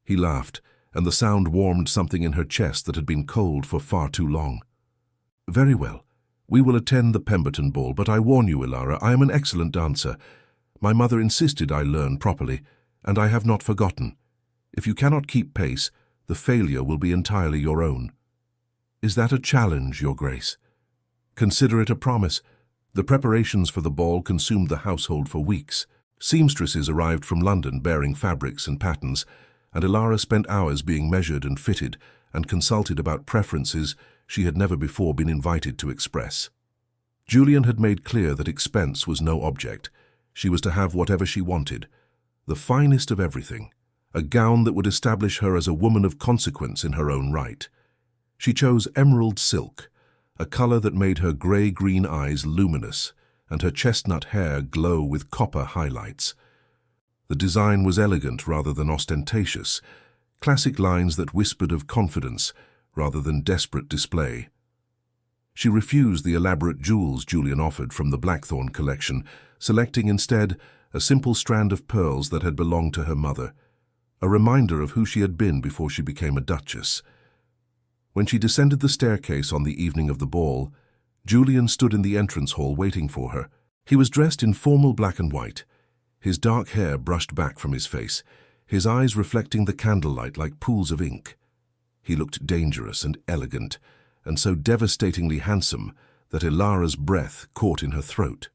He laughed, and the sound warmed something in her chest that had been cold for far too long. "Very well. We will attend the Pemberton ball, but I warn you, Ilara, I am an excellent dancer. My mother insisted I learn properly, and I have not forgotten. If you cannot keep pace, the failure will be entirely your own." "Is that a challenge, Your Grace?" "Consider it a promise." The preparations for the ball consumed the household for weeks. Seamstresses arrived from London bearing fabrics and patterns, and Ilara spent hours being measured and fitted and consulted about preferences she had never before been invited to express. Julian had made clear that expense was no object. She was to have whatever she wanted, the finest of everything, a gown that would establish her as a woman of consequence in her own right. She chose emerald silk, a color that made her grey-green eyes luminous and her chestnut hair glow with copper highlights. The design was elegant rather than ostentatious, classic lines that whispered of confidence rather than desperate display. She refused the elaborate jewels Julian offered from the Blackthorn collection, selecting instead a simple strand of pearls that had belonged to her mother, a reminder of who she had been before she became a duchess. When she descended the staircase on the evening of the ball, Julian stood in the entrance hall waiting for her. He was dressed in formal black and white, his dark hair brushed back from his face, his eyes reflecting the candlelight like pools of ink. He looked dangerous and elegant, and so devastatingly handsome that Ilara's breath caught in her throat.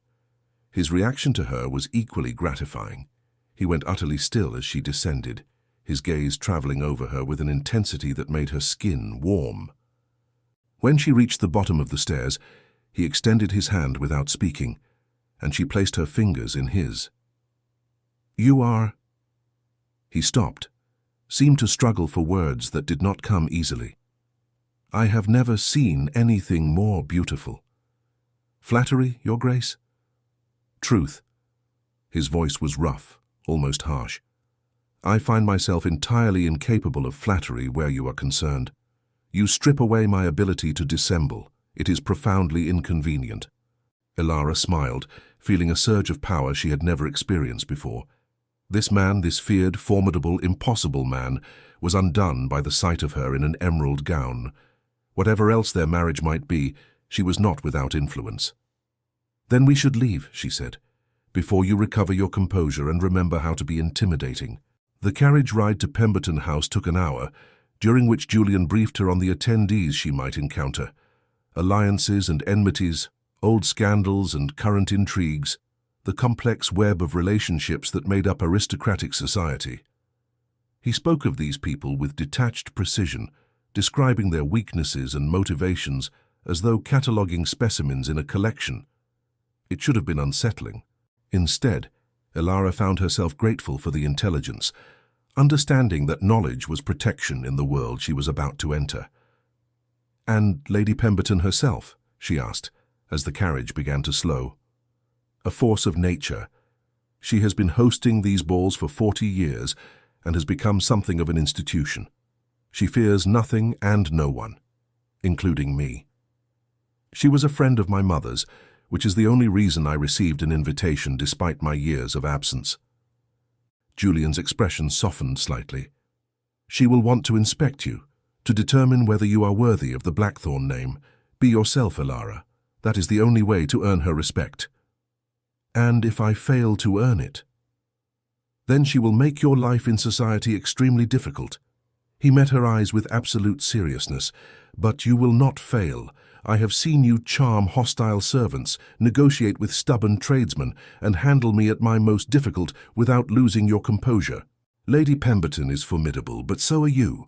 His reaction to her was equally gratifying. He went utterly still as she descended, his gaze traveling over her with an intensity that made her skin warm. When she reached the bottom of the stairs, he extended his hand without speaking, and she placed her fingers in his. "You are—" He stopped, seemed to struggle for words that did not come easily. "I have never seen anything more beautiful." "Flattery, Your Grace?" "Truth." His voice was rough, almost harsh. "I find myself entirely incapable of flattery where you are concerned. You strip away my ability to dissemble. It is profoundly inconvenient." Ilara smiled, feeling a surge of power she had never experienced before. This man, this feared, formidable, impossible man, was undone by the sight of her in an emerald gown. Whatever else their marriage might be, she was not without influence. "Then we should leave," she said, "before you recover your composure and remember how to be intimidating." The carriage ride to Pemberton House took an hour, during which Julian briefed her on the attendees she might encounter. Alliances and enmities, old scandals and current intrigues, the complex web of relationships that made up aristocratic society. He spoke of these people with detached precision, describing their weaknesses and motivations as though cataloguing specimens in a collection. It should have been unsettling. Instead, Ilara found herself grateful for the intelligence, understanding that knowledge was protection in the world she was about to enter. "And Lady Pemberton herself?" she asked, as the carriage began to slow. "A force of nature. She has been hosting these balls for 40 years and has become something of an institution. She fears nothing and no one, including me. She was a friend of my mother's, which is the only reason I received an invitation despite my years of absence." Julian's expression softened slightly. "She will want to inspect you, to determine whether you are worthy of the Blackthorn name. Be yourself, Ilara. That is the only way to earn her respect." "And if I fail to earn it?" "Then she will make your life in society extremely difficult." He met her eyes with absolute seriousness. "But you will not fail. I have seen you charm hostile servants, negotiate with stubborn tradesmen, and handle me at my most difficult without losing your composure. Lady Pemberton is formidable, but so are you."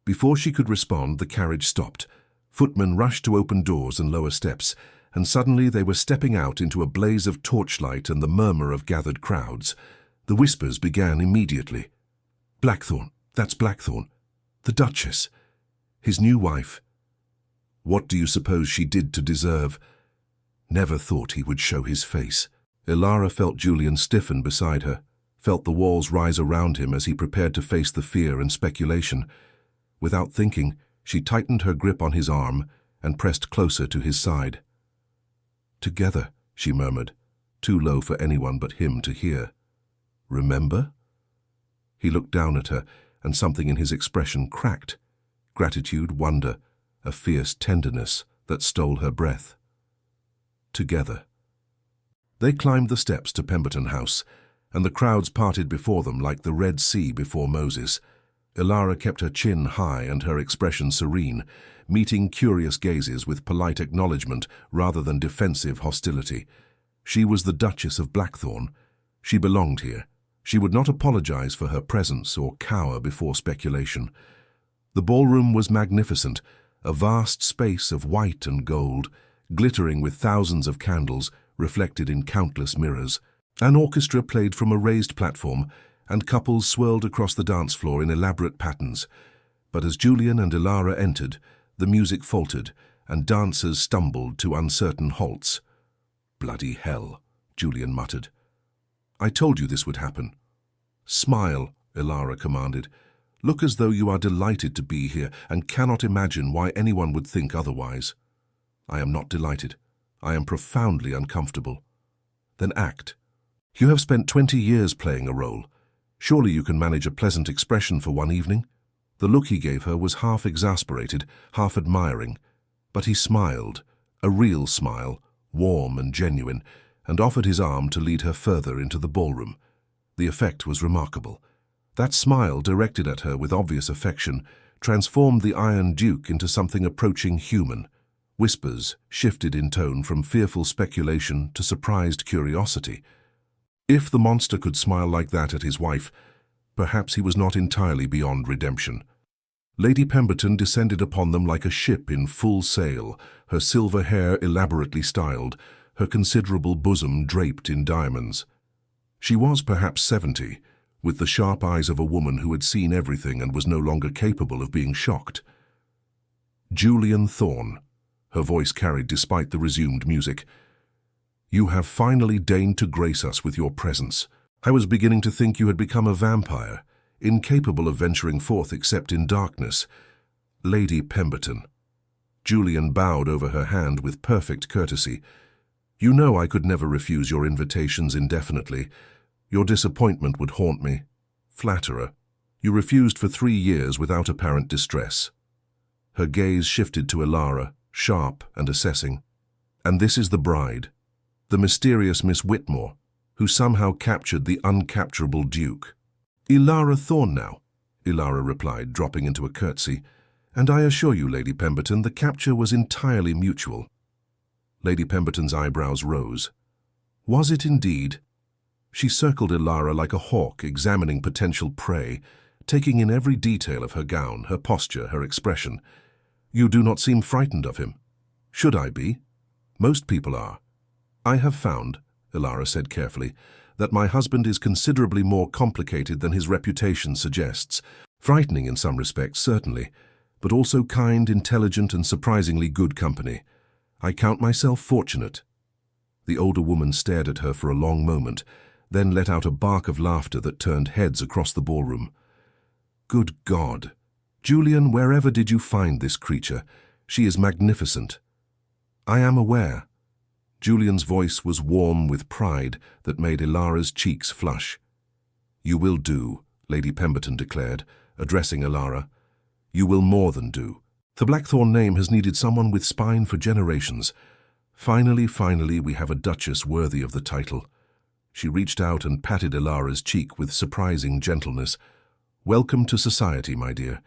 Before she could respond, the carriage stopped. Footmen rushed to open doors and lower steps, and suddenly they were stepping out into a blaze of torchlight and the murmur of gathered crowds. The whispers began immediately. "Blackthorne, that's Blackthorne. The Duchess. His new wife. What do you suppose she did to deserve?" Never thought he would show his face. Ilara felt Julian stiffen beside her, felt the walls rise around him as he prepared to face the fear and speculation. Without thinking, she tightened her grip on his arm and pressed closer to his side. "Together," she murmured, too low for anyone but him to hear. "Remember?" He looked down at her, and something in his expression cracked. Gratitude, wonder, a fierce tenderness that stole her breath. Together. They climbed the steps to Pemberton House, and the crowds parted before them like the Red Sea before Moses. Ilara kept her chin high and her expression serene, meeting curious gazes with polite acknowledgement rather than defensive hostility. She was the Duchess of Blackthorne. She belonged here. She would not apologize for her presence or cower before speculation. The ballroom was magnificent, a vast space of white and gold, glittering with thousands of candles reflected in countless mirrors. An orchestra played from a raised platform, and couples swirled across the dance floor in elaborate patterns. But as Julian and Ilara entered, the music faltered, and dancers stumbled to uncertain halts. "Bloody hell," Julian muttered. "I told you this would happen." "Smile," Ilara commanded. "Look as though you are delighted to be here and cannot imagine why anyone would think otherwise." "I am not delighted. I am profoundly uncomfortable." "Then act. You have spent 20 years playing a role. Surely you can manage a pleasant expression for one evening?" The look he gave her was half exasperated, half admiring, but he smiled, a real smile, warm and genuine, and offered his arm to lead her further into the ballroom. The effect was remarkable. That smile, directed at her with obvious affection, transformed the Iron Duke into something approaching human. Whispers shifted in tone from fearful speculation to surprised curiosity. If the monster could smile like that at his wife, perhaps he was not entirely beyond redemption. Lady Pemberton descended upon them like a ship in full sail, her silver hair elaborately styled, her considerable bosom draped in diamonds. She was perhaps 70, with the sharp eyes of a woman who had seen everything and was no longer capable of being shocked. "Julian Thorne," her voice carried despite the resumed music, "you have finally deigned to grace us with your presence. I was beginning to think you had become a vampire, incapable of venturing forth except in darkness. Lady Pemberton." Julian bowed over her hand with perfect courtesy. "You know I could never refuse your invitations indefinitely. Your disappointment would haunt me. Flatterer. You refused for 3 years without apparent distress." Her gaze shifted to Ilara, sharp and assessing. "And this is the bride, the mysterious Miss Whitmore, who somehow captured the uncapturable Duke." "Ilara Thorne now," Ilara replied, dropping into a curtsy. "And I assure you, Lady Pemberton, the capture was entirely mutual." Lady Pemberton's eyebrows rose. "Was it indeed?" She circled Ilara like a hawk examining potential prey, taking in every detail of her gown, her posture, her expression. "You do not seem frightened of him." "Should I be? Most people are." "I have found," Ilara said carefully, "that my husband is considerably more complicated than his reputation suggests. Frightening in some respects, certainly, but also kind, intelligent, and surprisingly good company. I count myself fortunate." The older woman stared at her for a long moment, then let out a bark of laughter that turned heads across the ballroom. "Good God! Julian, wherever did you find this creature? She is magnificent." "I am aware." Julian's voice was warm with pride that made Ilara's cheeks flush. "You will do," Lady Pemberton declared, addressing Ilara. "You will more than do. The Blackthorne name has needed someone with spine for generations. Finally, we have a duchess worthy of the title." She reached out and patted Ilara's cheek with surprising gentleness. "Welcome to society, my dear.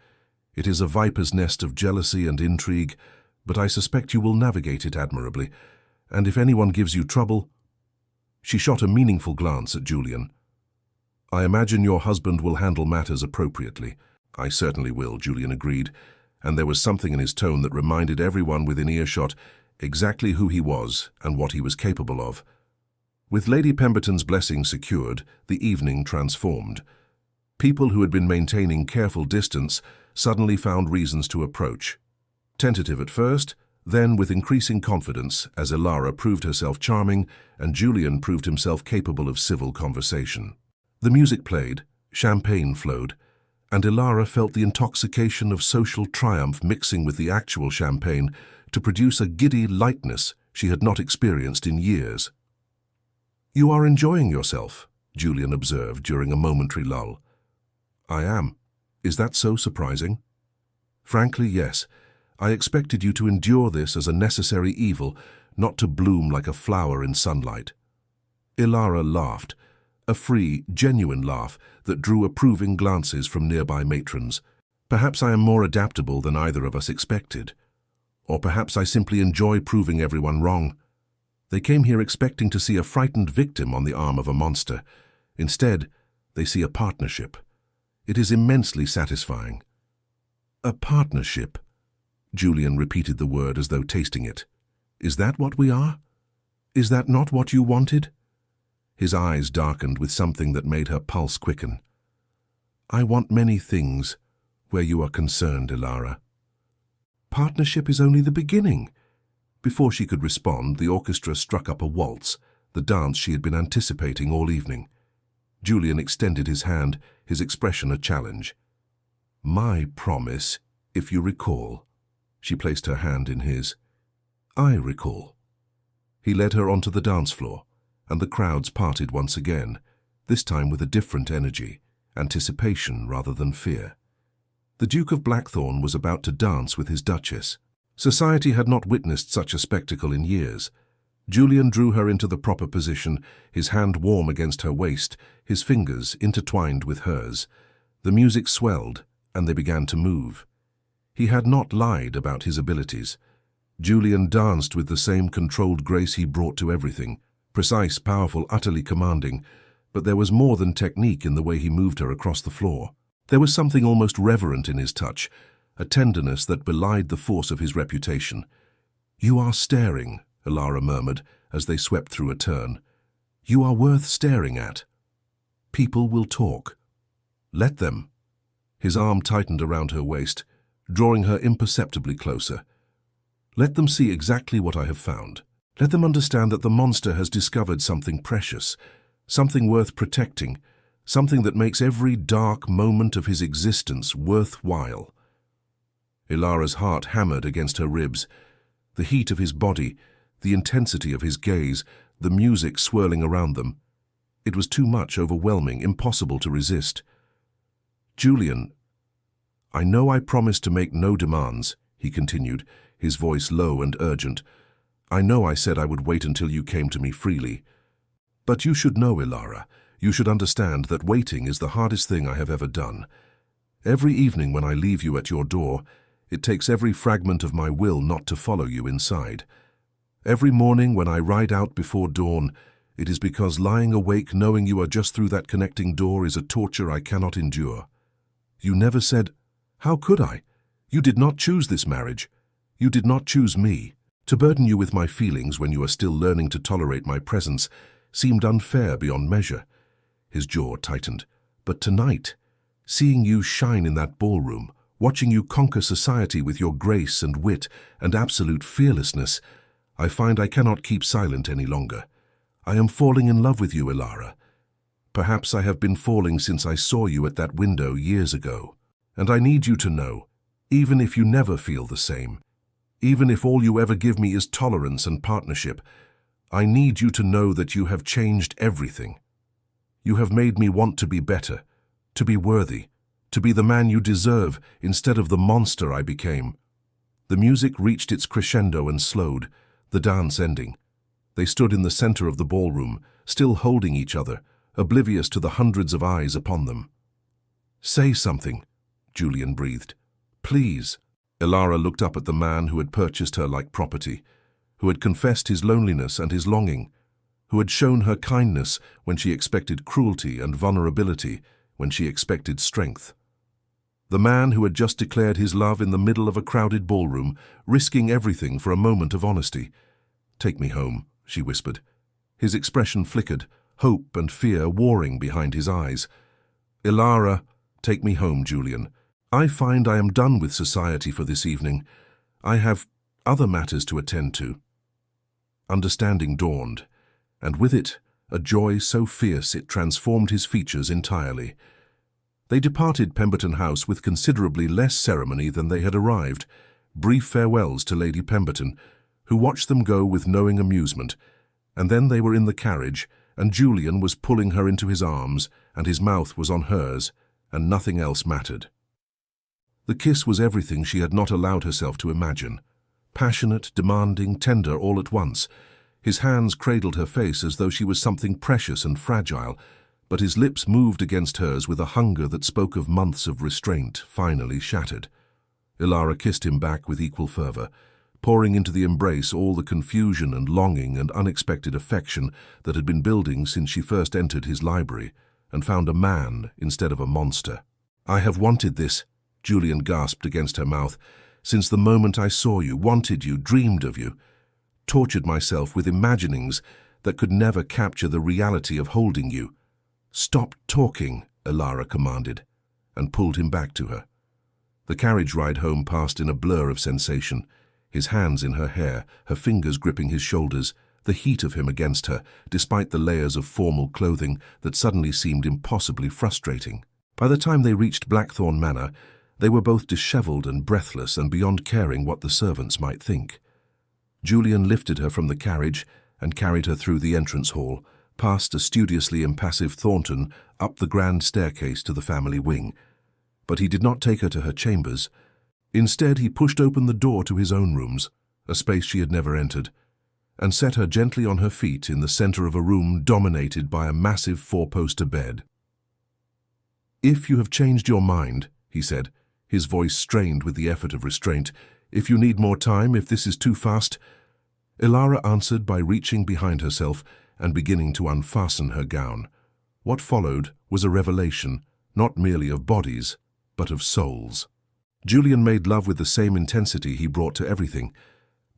It is a viper's nest of jealousy and intrigue, but I suspect you will navigate it admirably, and if anyone gives you trouble—" She shot a meaningful glance at Julian. "I imagine your husband will handle matters appropriately." "I certainly will," Julian agreed, and there was something in his tone that reminded everyone within earshot exactly who he was and what he was capable of. With Lady Pemberton's blessing secured, the evening transformed. People who had been maintaining careful distance suddenly found reasons to approach. Tentative at first, then with increasing confidence as Ilara proved herself charming and Julian proved himself capable of civil conversation. The music played, champagne flowed, and Ilara felt the intoxication of social triumph mixing with the actual champagne to produce a giddy lightness she had not experienced in years. "You are enjoying yourself," Julian observed during a momentary lull. "I am. Is that so surprising?" "Frankly, yes. I expected you to endure this as a necessary evil, not to bloom like a flower in sunlight." Ilara laughed, a free, genuine laugh that drew approving glances from nearby matrons. "Perhaps I am more adaptable than either of us expected. Or perhaps I simply enjoy proving everyone wrong. They came here expecting to see a frightened victim on the arm of a monster. Instead, they see a partnership. It is immensely satisfying." "A partnership?" Julian repeated the word as though tasting it. "Is that what we are? Is that not what you wanted?" His eyes darkened with something that made her pulse quicken. "I want many things where you are concerned, Ilara." "Partnership is only the beginning." Before she could respond, the orchestra struck up a waltz, the dance she had been anticipating all evening. Julian extended his hand, his expression a challenge. "My promise, if you recall." She placed her hand in his. "I recall." He led her onto the dance floor, and the crowds parted once again, this time with a different energy, anticipation rather than fear. The Duke of Blackthorn was about to dance with his Duchess. Society had not witnessed such a spectacle in years. Julian drew her into the proper position, his hand warm against her waist, his fingers intertwined with hers. The music swelled, and they began to move. He had not lied about his abilities. Julian danced with the same controlled grace he brought to everything, precise, powerful, utterly commanding, but there was more than technique in the way he moved her across the floor. There was something almost reverent in his touch, a tenderness that belied the force of his reputation. "You are staring," Ilara murmured as they swept through a turn. "You are worth staring at. People will talk. Let them." His arm tightened around her waist, drawing her imperceptibly closer. "Let them see exactly what I have found. Let them understand that the monster has discovered something precious, something worth protecting, something that makes every dark moment of his existence worthwhile." Ilara's heart hammered against her ribs. The heat of his body, the intensity of his gaze, the music swirling around them. It was too much, overwhelming, impossible to resist. "Julian, I know I promised to make no demands," he continued, his voice low and urgent. "I know I said I would wait until you came to me freely. But you should know, Ilara, you should understand that waiting is the hardest thing I have ever done. Every evening when I leave you at your door, it takes every fragment of my will not to follow you inside. Every morning when I ride out before dawn, it is because lying awake knowing you are just through that connecting door is a torture I cannot endure. You never said, 'How could I? You did not choose this marriage. You did not choose me.' To burden you with my feelings when you are still learning to tolerate my presence seemed unfair beyond measure." His jaw tightened. "But tonight, seeing you shine in that ballroom, watching you conquer society with your grace and wit and absolute fearlessness, I find I cannot keep silent any longer. I am falling in love with you, Ilara. Perhaps I have been falling since I saw you at that window years ago. And I need you to know, even if you never feel the same, even if all you ever give me is tolerance and partnership, I need you to know that you have changed everything. You have made me want to be better, to be worthy, to be the man you deserve instead of the monster I became." The music reached its crescendo and slowed, the dance ending. They stood in the center of the ballroom, still holding each other, oblivious to the hundreds of eyes upon them. "Say something," Julian breathed. "Please." Ilara looked up at the man who had purchased her like property, who had confessed his loneliness and his longing, who had shown her kindness when she expected cruelty and vulnerability when she expected strength. The man who had just declared his love in the middle of a crowded ballroom, risking everything for a moment of honesty. "Take me home," she whispered. His expression flickered, hope and fear warring behind his eyes. "Ilara, take me home, Julian. I find I am done with society for this evening. I have other matters to attend to." Understanding dawned, and with it, a joy so fierce it transformed his features entirely. They departed Pemberton House with considerably less ceremony than they had arrived, brief farewells to Lady Pemberton, who watched them go with knowing amusement, and then they were in the carriage, and Julian was pulling her into his arms, and his mouth was on hers, and nothing else mattered. The kiss was everything she had not allowed herself to imagine. Passionate, demanding, tender all at once. His hands cradled her face as though she was something precious and fragile, but his lips moved against hers with a hunger that spoke of months of restraint, finally shattered. Ilara kissed him back with equal fervor, pouring into the embrace all the confusion and longing and unexpected affection that had been building since she first entered his library and found a man instead of a monster. "I have wanted this," Julian gasped against her mouth, "since the moment I saw you, wanted you, dreamed of you, tortured myself with imaginings that could never capture the reality of holding you." "Stop talking," Ilara commanded, and pulled him back to her. The carriage ride home passed in a blur of sensation, his hands in her hair, her fingers gripping his shoulders, the heat of him against her, despite the layers of formal clothing that suddenly seemed impossibly frustrating. By the time they reached Blackthorn Manor, they were both dishevelled and breathless and beyond caring what the servants might think. Julian lifted her from the carriage and carried her through the entrance hall, past a studiously impassive Thornton, up the grand staircase to the family wing. But he did not take her to her chambers. Instead, he pushed open the door to his own rooms, a space she had never entered, and set her gently on her feet in the center of a room dominated by a massive four-poster bed. "If you have changed your mind," he said, his voice strained with the effort of restraint, "if you need more time, if this is too fast." Ilara answered by reaching behind herself and beginning to unfasten her gown. What followed was a revelation, not merely of bodies, but of souls. Julian made love with the same intensity he brought to everything,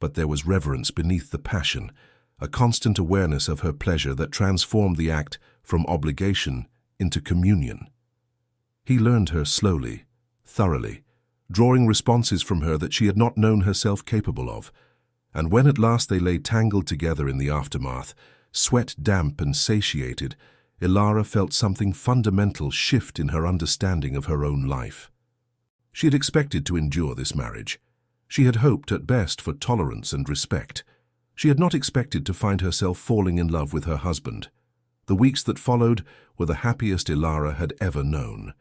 but there was reverence beneath the passion, a constant awareness of her pleasure that transformed the act from obligation into communion. He learned her slowly, thoroughly, drawing responses from her that she had not known herself capable of, and when at last they lay tangled together in the aftermath, sweat damp and satiated, Ilara felt something fundamental shift in her understanding of her own life. She had expected to endure this marriage. She had hoped at best for tolerance and respect. She had not expected to find herself falling in love with her husband. The weeks that followed were the happiest Ilara had ever known.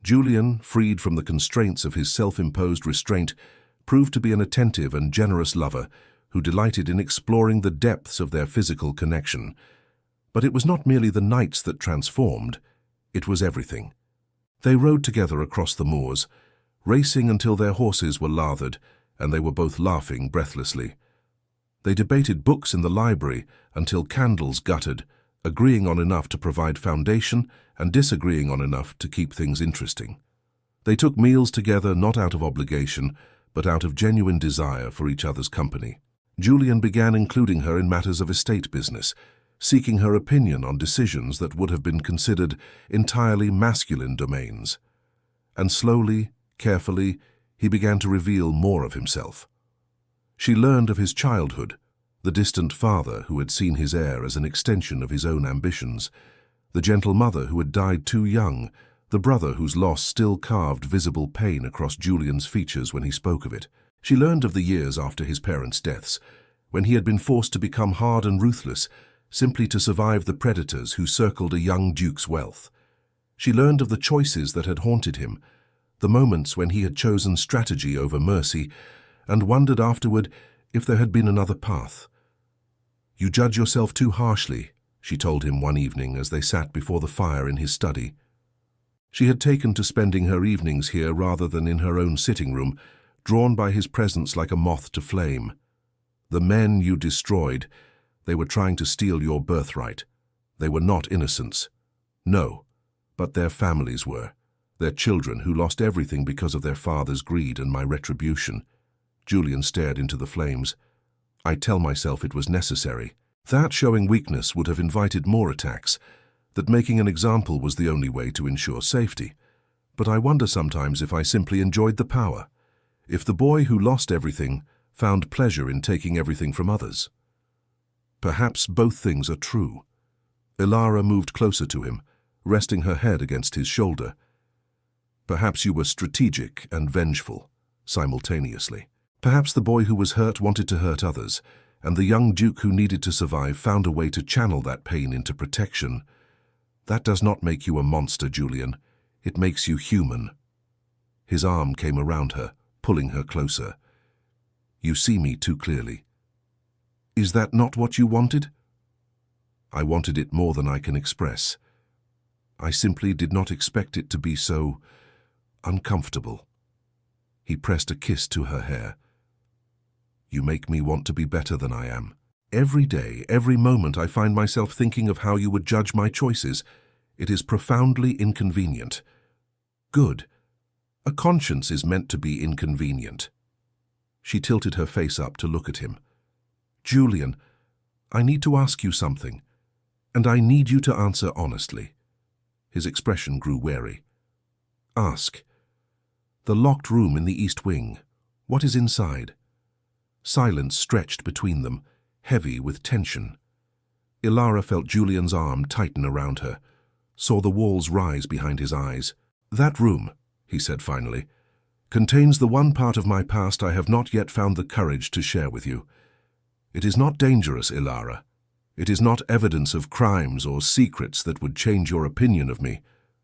Julian, freed from the constraints of his self-imposed restraint, proved to be an attentive and generous lover who delighted in exploring the depths of their physical connection. But it was not merely the nights that transformed, it was everything. They rode together across the moors, racing until their horses were lathered, and they were both laughing breathlessly. They debated books in the library until candles guttered, agreeing on enough to provide foundation and disagreeing on enough to keep things interesting. They took meals together not out of obligation, but out of genuine desire for each other's company. Julian began including her in matters of estate business, seeking her opinion on decisions that would have been considered entirely masculine domains. And slowly, carefully, he began to reveal more of himself. She learned of his childhood, the distant father who had seen his heir as an extension of his own ambitions, the gentle mother who had died too young, the brother whose loss still carved visible pain across Julian's features when he spoke of it. She learned of the years after his parents' deaths, when he had been forced to become hard and ruthless, simply to survive the predators who circled a young duke's wealth. She learned of the choices that had haunted him, the moments when he had chosen strategy over mercy, and wondered afterward if there had been another path. "You judge yourself too harshly," she told him one evening as they sat before the fire in his study. She had taken to spending her evenings here rather than in her own sitting room, drawn by his presence like a moth to flame. The men you destroyed, they were trying to steal your birthright. They were not innocents. No, but their families were. Their children who lost everything because of their father's greed and my retribution. Julian stared into the flames. I tell myself it was necessary. That showing weakness would have invited more attacks, that making an example was the only way to ensure safety. But I wonder sometimes if I simply enjoyed the power, if the boy who lost everything found pleasure in taking everything from others. Perhaps both things are true. Ilara moved closer to him, resting her head against his shoulder. Perhaps you were strategic and vengeful, simultaneously. Perhaps the boy who was hurt wanted to hurt others, and the young duke who needed to survive found a way to channel that pain into protection. That does not make you a monster, Julian. It makes you human. His arm came around her, pulling her closer. You see me too clearly. Is that not what you wanted? I wanted it more than I can express. I simply did not expect it to be so uncomfortable. He pressed a kiss to her hair. You make me want to be better than I am. Every day, every moment I find myself thinking of how you would judge my choices. It is profoundly inconvenient. Good. A conscience is meant to be inconvenient. She tilted her face up to look at him. Julian, I need to ask you something, and I need you to answer honestly. His expression grew wary. Ask. The locked room in the east wing. What is inside? Silence stretched between them, heavy with tension. Ilara felt Julian's arm tighten around her, saw the walls rise behind his eyes. That room, he said finally, contains the one part of my past I have not yet found the courage to share with you. It is not dangerous, Ilara. It is not evidence of crimes or secrets that would change your opinion of me.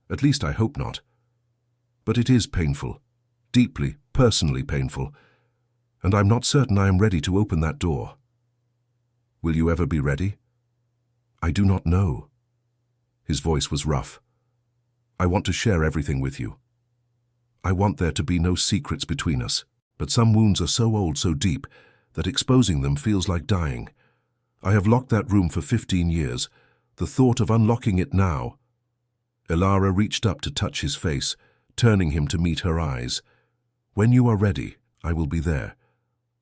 At least I hope not. But it is painful, deeply, personally painful, and I'm not certain I am ready to open that door. Will you ever be ready? I do not know. His voice was rough. I want to share everything with you. I want there to be no secrets between us, but some wounds are so old, so deep, that exposing them feels like dying. I have locked that room for 15 years. The thought of unlocking it now. Ilara reached up to touch his face, turning him to meet her eyes. When you are ready, I will be there.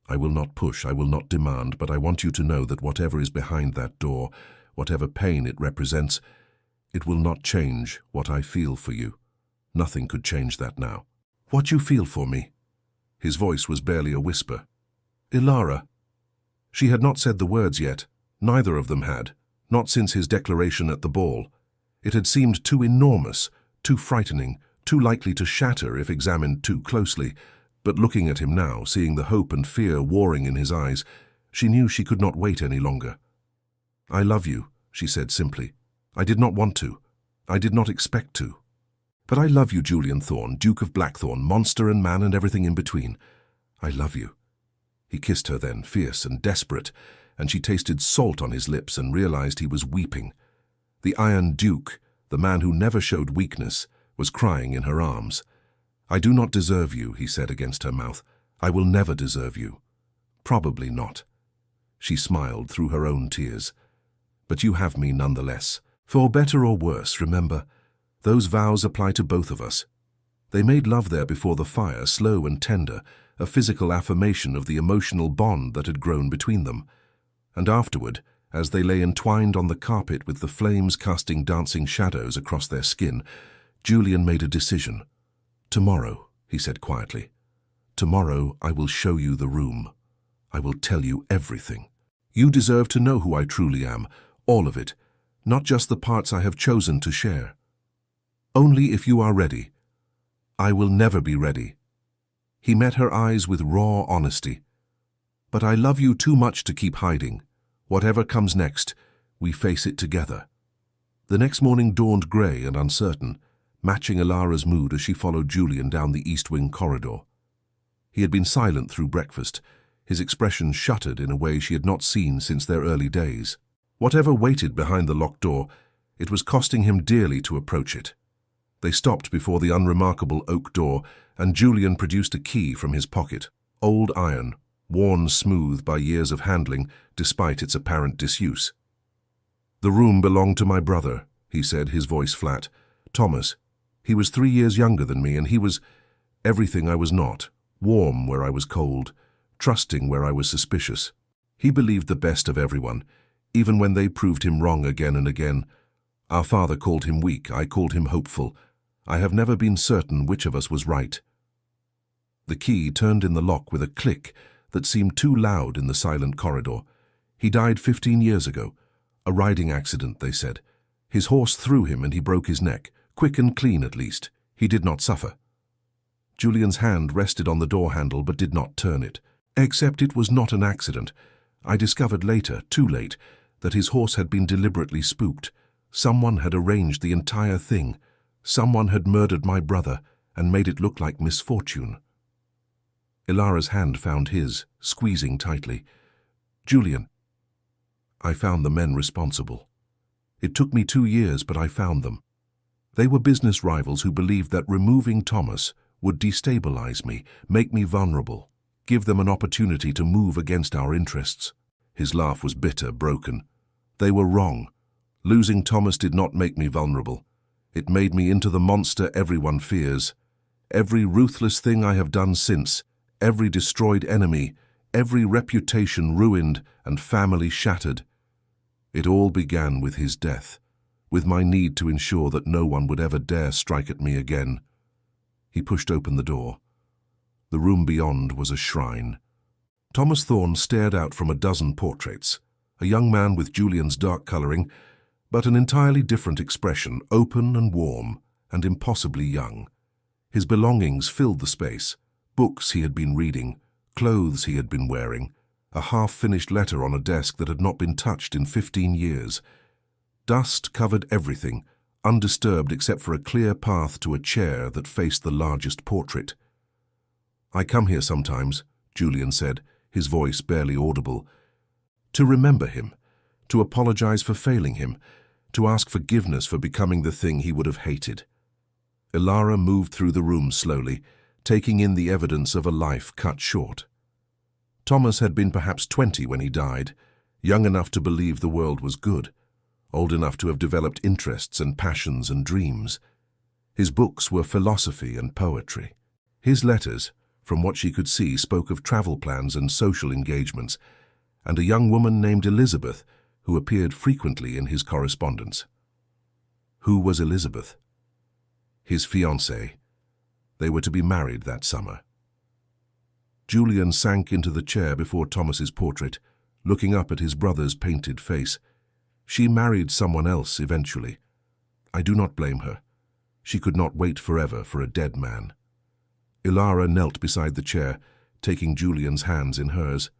I will not push, I will not demand, but I want you to know that whatever is behind that door, whatever pain it represents, it will not change what I feel for you. Nothing could change that now. What you feel for me? His voice was barely a whisper. Ilara. She had not said the words yet. Neither of them had, not since his declaration at the ball. It had seemed too enormous, too frightening, too likely to shatter if examined too closely. But looking at him now, seeing the hope and fear warring in his eyes, she knew she could not wait any longer. I love you, she said simply. I did not want to. I did not expect to. But I love you, Julian Thorne, Duke of Blackthorn, monster and man and everything in between. I love you. He kissed her then, fierce and desperate, and she tasted salt on his lips and realized he was weeping. The Iron Duke, the man who never showed weakness, was crying in her arms. I do not deserve you, he said against her mouth. I will never deserve you. Probably not. She smiled through her own tears. But you have me nonetheless. For better or worse, remember, those vows apply to both of us. They made love there before the fire, slow and tender, a physical affirmation of the emotional bond that had grown between them. And afterward, as they lay entwined on the carpet with the flames casting dancing shadows across their skin, Julian made a decision. Tomorrow, he said quietly, tomorrow I will show you the room. I will tell you everything. You deserve to know who I truly am, all of it, not just the parts I have chosen to share. Only if you are ready. I will never be ready. He met her eyes with raw honesty. But I love you too much to keep hiding. Whatever comes next, we face it together. The next morning dawned grey and uncertain, matching Ilara's mood as she followed Julian down the East Wing corridor. He had been silent through breakfast, his expression shuttered in a way she had not seen since their early days. Whatever waited behind the locked door, it was costing him dearly to approach it. They stopped before the unremarkable oak door, and Julian produced a key from his pocket. Old iron, worn smooth by years of handling, despite its apparent disuse. "The room belonged to my brother," he said, his voice flat. "Thomas. He was 3 years younger than me, and he was everything I was not. Warm where I was cold, trusting where I was suspicious. He believed the best of everyone, even when they proved him wrong again and again. Our father called him weak, I called him hopeful. I have never been certain which of us was right." The key turned in the lock with a click that seemed too loud in the silent corridor. "He died 15 years ago. A riding accident," they said. "His horse threw him and he broke his neck. Quick and clean, at least. He did not suffer." Julian's hand rested on the door handle but did not turn it. "Except it was not an accident. I discovered later, too late, that his horse had been deliberately spooked. Someone had arranged the entire thing. Someone had murdered my brother and made it look like misfortune." Ilara's hand found his, squeezing tightly. "Julian, I found the men responsible. It took me 2 years, but I found them. They were business rivals who believed that removing Thomas would destabilize me, make me vulnerable, give them an opportunity to move against our interests." His laugh was bitter, broken. "They were wrong. Losing Thomas did not make me vulnerable. It made me into the monster everyone fears. Every ruthless thing I have done since, every destroyed enemy, every reputation ruined and family shattered. It all began with his death, with my need to ensure that no one would ever dare strike at me again." He pushed open the door. The room beyond was a shrine. Thomas Thorne stared out from a dozen portraits, a young man with Julian's dark coloring, but an entirely different expression, open and warm, and impossibly young. His belongings filled the space, books he had been reading, clothes he had been wearing, a half-finished letter on a desk that had not been touched in 15 years. Dust covered everything, undisturbed except for a clear path to a chair that faced the largest portrait. "I come here sometimes," Julian said, his voice barely audible, "to remember him, to apologize for failing him, to ask forgiveness for becoming the thing he would have hated." Ilara moved through the room slowly, taking in the evidence of a life cut short. Thomas had been perhaps 20 when he died, young enough to believe the world was good, old enough to have developed interests and passions and dreams. His books were philosophy and poetry. His letters, from what she could see, spoke of travel plans and social engagements, and a young woman named Elizabeth, who appeared frequently in his correspondence. Who was Elizabeth? His fiancée. They were to be married that summer. Julian sank into the chair before Thomas's portrait, looking up at his brother's painted face. "She married someone else eventually. I do not blame her. She could not wait forever for a dead man." Ilara knelt beside the chair, taking Julian's hands in hers.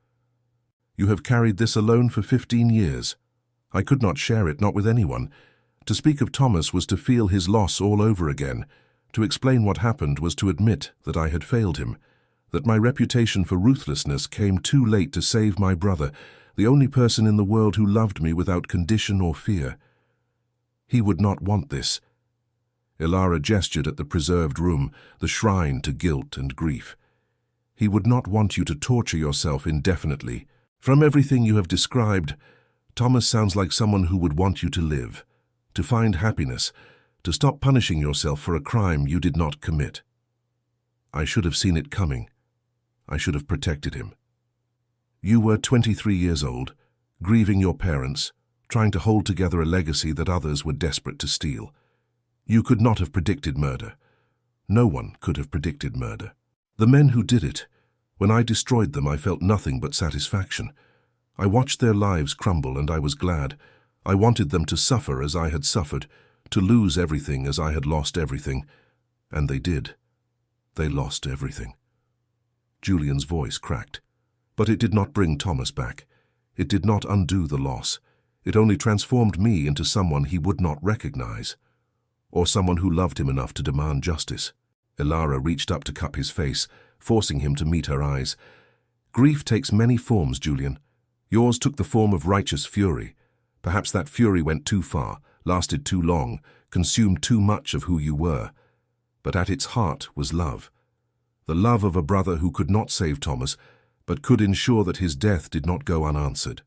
"You have carried this alone for 15 years. I could not share it, not with anyone. To speak of Thomas was to feel his loss all over again. To explain what happened was to admit that I had failed him, that my reputation for ruthlessness came too late to save my brother, the only person in the world who loved me without condition or fear. He would not want this." Ilara gestured at the preserved room, the shrine to guilt and grief. "He would not want you to torture yourself indefinitely. From everything you have described, Thomas sounds like someone who would want you to live, to find happiness, to stop punishing yourself for a crime you did not commit. I should have seen it coming. I should have protected him. You were 23 years old, grieving your parents, trying to hold together a legacy that others were desperate to steal. You could not have predicted murder. No one could have predicted murder. The men who did it, when I destroyed them, I felt nothing but satisfaction. I watched their lives crumble and I was glad. I wanted them to suffer as I had suffered, to lose everything as I had lost everything. And they did. They lost everything." Julian's voice cracked. But it did not bring Thomas back. It did not undo the loss. It only transformed me into someone he would not recognize, or someone who loved him enough to demand justice. Ilara reached up to cup his face, forcing him to meet her eyes. "Grief takes many forms, Julian. Yours took the form of righteous fury. Perhaps that fury went too far, lasted too long, consumed too much of who you were. But at its heart was love. The love of a brother who could not save Thomas, but could ensure that his death did not go unanswered.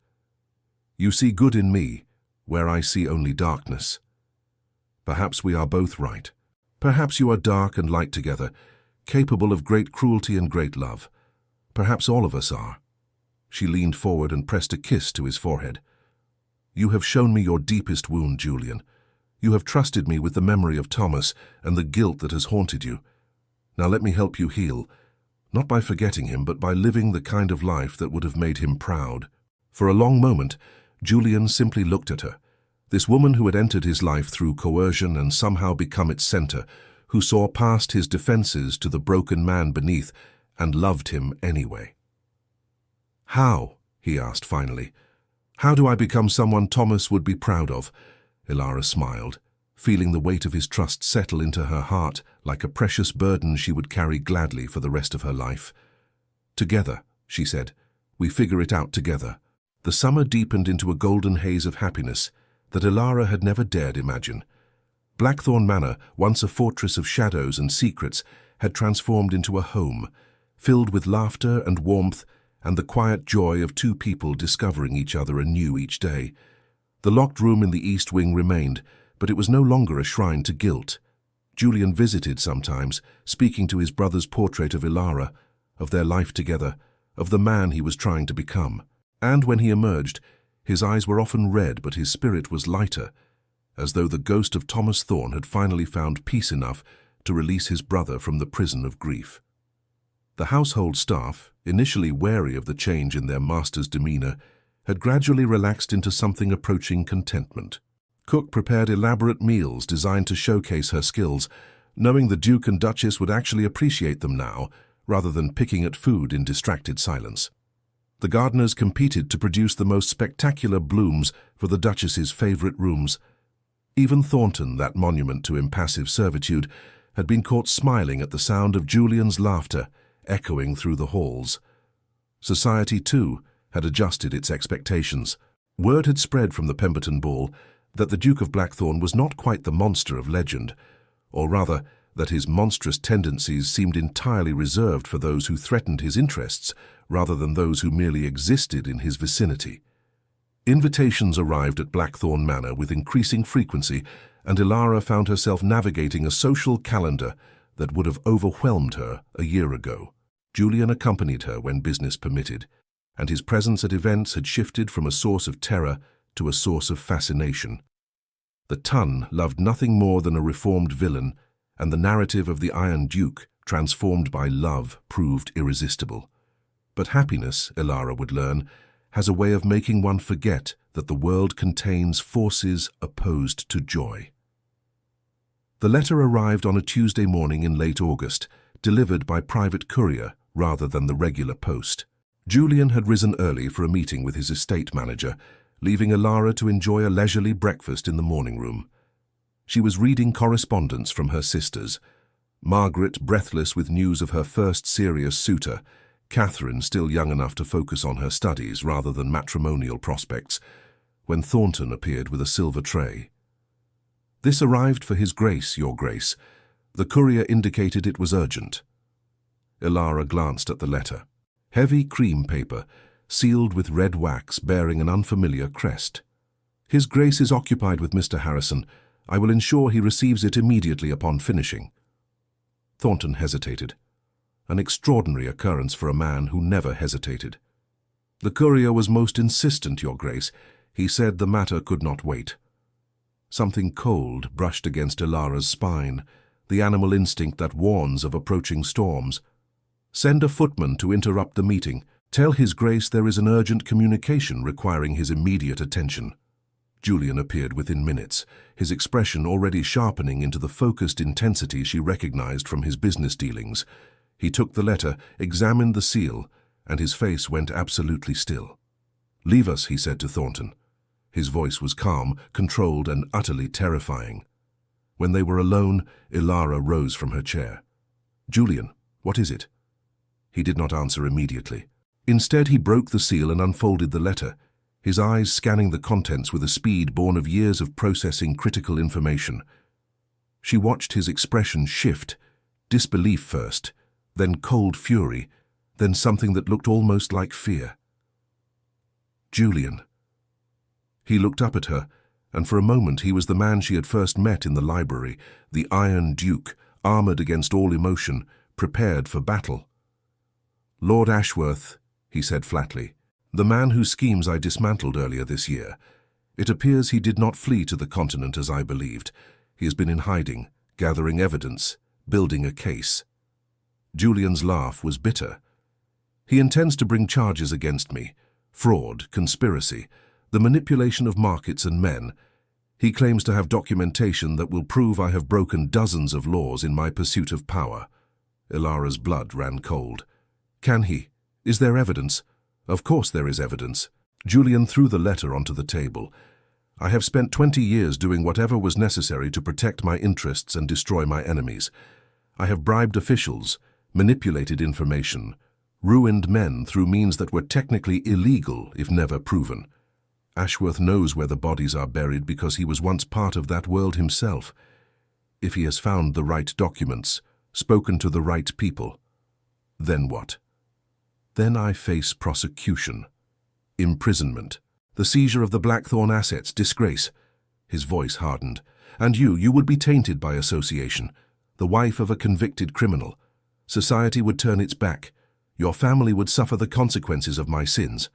You see good in me, where I see only darkness. Perhaps we are both right. Perhaps you are dark and light together, capable of great cruelty and great love. Perhaps all of us are. She leaned forward and pressed a kiss to his forehead. You have shown me your deepest wound, Julian. You have trusted me with the memory of Thomas and the guilt that has haunted you. Now let me help you heal, not by forgetting him, but by living the kind of life that would have made him proud. For a long moment, Julian simply looked at her. This woman who had entered his life through coercion and somehow become its center, who saw past his defenses to the broken man beneath and loved him anyway. How? He asked finally. How do I become someone Thomas would be proud of? Ilara smiled, feeling the weight of his trust settle into her heart like a precious burden she would carry gladly for the rest of her life. Together, she said, we figure it out together. The summer deepened into a golden haze of happiness that Ilara had never dared imagine. Blackthorn Manor, once a fortress of shadows and secrets, had transformed into a home, filled with laughter and warmth and the quiet joy of two people discovering each other anew each day. The locked room in the east wing remained, but it was no longer a shrine to guilt. Julian visited sometimes, speaking to his brother's portrait of Ilara, of their life together, of the man he was trying to become. And when he emerged, his eyes were often red, but his spirit was lighter, as though the ghost of Thomas Thorne had finally found peace enough to release his brother from the prison of grief. The household staff, initially wary of the change in their master's demeanor, had gradually relaxed into something approaching contentment. Cook prepared elaborate meals designed to showcase her skills, knowing the Duke and Duchess would actually appreciate them now, rather than picking at food in distracted silence. The gardeners competed to produce the most spectacular blooms for the Duchess's favorite rooms. Even Thornton, that monument to impassive servitude, had been caught smiling at the sound of Julian's laughter echoing through the halls. Society, too, had adjusted its expectations. Word had spread from the Pemberton ball that the Duke of Blackthorn was not quite the monster of legend, or rather, that his monstrous tendencies seemed entirely reserved for those who threatened his interests, rather than those who merely existed in his vicinity. Invitations arrived at Blackthorn Manor with increasing frequency, and Ilara found herself navigating a social calendar that would have overwhelmed her a year ago. Julian accompanied her when business permitted, and his presence at events had shifted from a source of terror to a source of fascination. The Tun loved nothing more than a reformed villain, and the narrative of the Iron Duke, transformed by love, proved irresistible. But happiness, Ilara would learn, has a way of making one forget that the world contains forces opposed to joy. The letter arrived on a Tuesday morning in late August, delivered by private courier rather than the regular post. Julian had risen early for a meeting with his estate manager, leaving Ilara to enjoy a leisurely breakfast in the morning room. She was reading correspondence from her sisters, Margaret breathless with news of her first serious suitor, Catherine still young enough to focus on her studies rather than matrimonial prospects, when Thornton appeared with a silver tray. "This arrived for His Grace, Your Grace." The courier indicated it was urgent. Ilara glanced at the letter. Heavy cream paper, sealed with red wax bearing an unfamiliar crest. "His Grace is occupied with Mr. Harrison. I will ensure he receives it immediately upon finishing." Thornton hesitated. An extraordinary occurrence for a man who never hesitated. "The courier was most insistent, Your Grace. He said the matter could not wait." Something cold brushed against Ilara's spine, the animal instinct that warns of approaching storms. "Send a footman to interrupt the meeting. Tell His Grace there is an urgent communication requiring his immediate attention." Julian appeared within minutes, his expression already sharpening into the focused intensity she recognized from his business dealings. He took the letter, examined the seal, and his face went absolutely still. "Leave us," he said to Thornton. His voice was calm, controlled, and utterly terrifying. When they were alone, Ilara rose from her chair. "Julian, what is it?" He did not answer immediately. Instead, he broke the seal and unfolded the letter. his eyes scanning the contents with a speed born of years of processing critical information. She watched his expression shift, disbelief first, then cold fury, then something that looked almost like fear. Julian. He looked up at her, and for a moment he was the man she had first met in the library, the Iron Duke, armored against all emotion, prepared for battle. "Lord Ashworth," he said flatly, "the man whose schemes I dismantled earlier this year. It appears he did not flee to the continent as I believed. He has been in hiding, gathering evidence, building a case." Julian's laugh was bitter. "He intends to bring charges against me. Fraud, conspiracy, the manipulation of markets and men. He claims to have documentation that will prove I have broken dozens of laws in my pursuit of power." Ilara's blood ran cold. "Can he? Is there evidence?" "Of course there is evidence." Julian threw the letter onto the table. "I have spent 20 years doing whatever was necessary to protect my interests and destroy my enemies. I have bribed officials, manipulated information, ruined men through means that were technically illegal if never proven. Ashworth knows where the bodies are buried because he was once part of that world himself. If he has found the right documents, spoken to the right people, then what? Then I face prosecution, imprisonment, the seizure of the Blackthorn assets, disgrace." His voice hardened. "And you would be tainted by association, the wife of a convicted criminal. Society would turn its back. Your family would suffer the consequences of my sins."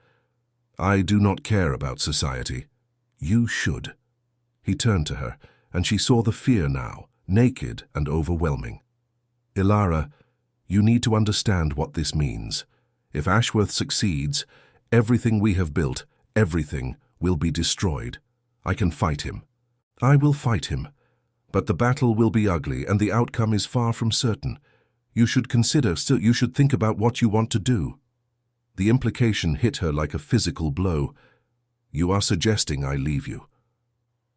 "I do not care about society." "You should." He turned to her, and she saw the fear now, naked and overwhelming. "Ilara, you need to understand what this means. If Ashworth succeeds, everything we have built, everything, will be destroyed. I can fight him. I will fight him. But the battle will be ugly, and the outcome is far from certain. You should think about what you want to do." The implication hit her like a physical blow. "You are suggesting I leave you."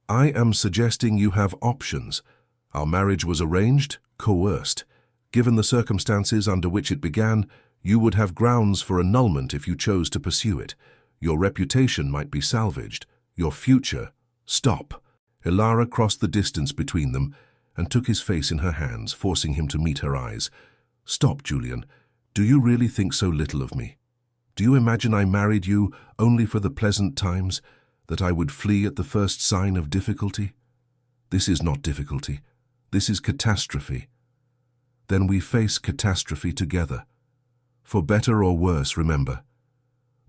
"I am suggesting you have options. Our marriage was arranged, coerced. Given the circumstances under which it began, you would have grounds for annulment if you chose to pursue it. Your reputation might be salvaged. Your future—" "Stop." Ilara crossed the distance between them and took his face in her hands, forcing him to meet her eyes. "Stop, Julian. Do you really think so little of me? Do you imagine I married you only for the pleasant times, that I would flee at the first sign of difficulty? This is not difficulty. This is catastrophe. Then we face catastrophe together. For better or worse, remember,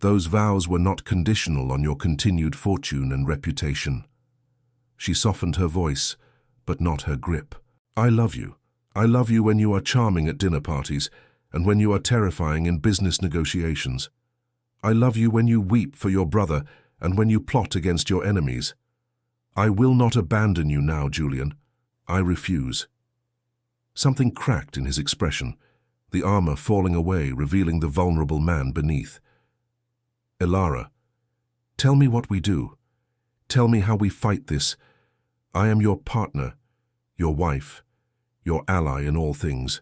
those vows were not conditional on your continued fortune and reputation." She softened her voice, but not her grip. "I love you. I love you when you are charming at dinner parties and when you are terrifying in business negotiations. I love you when you weep for your brother and when you plot against your enemies. I will not abandon you now, Julian. I refuse." Something cracked in his expression, the armor falling away, revealing the vulnerable man beneath. "Ilara, tell me what we do. Tell me how we fight this. I am your partner, your wife, your ally in all things.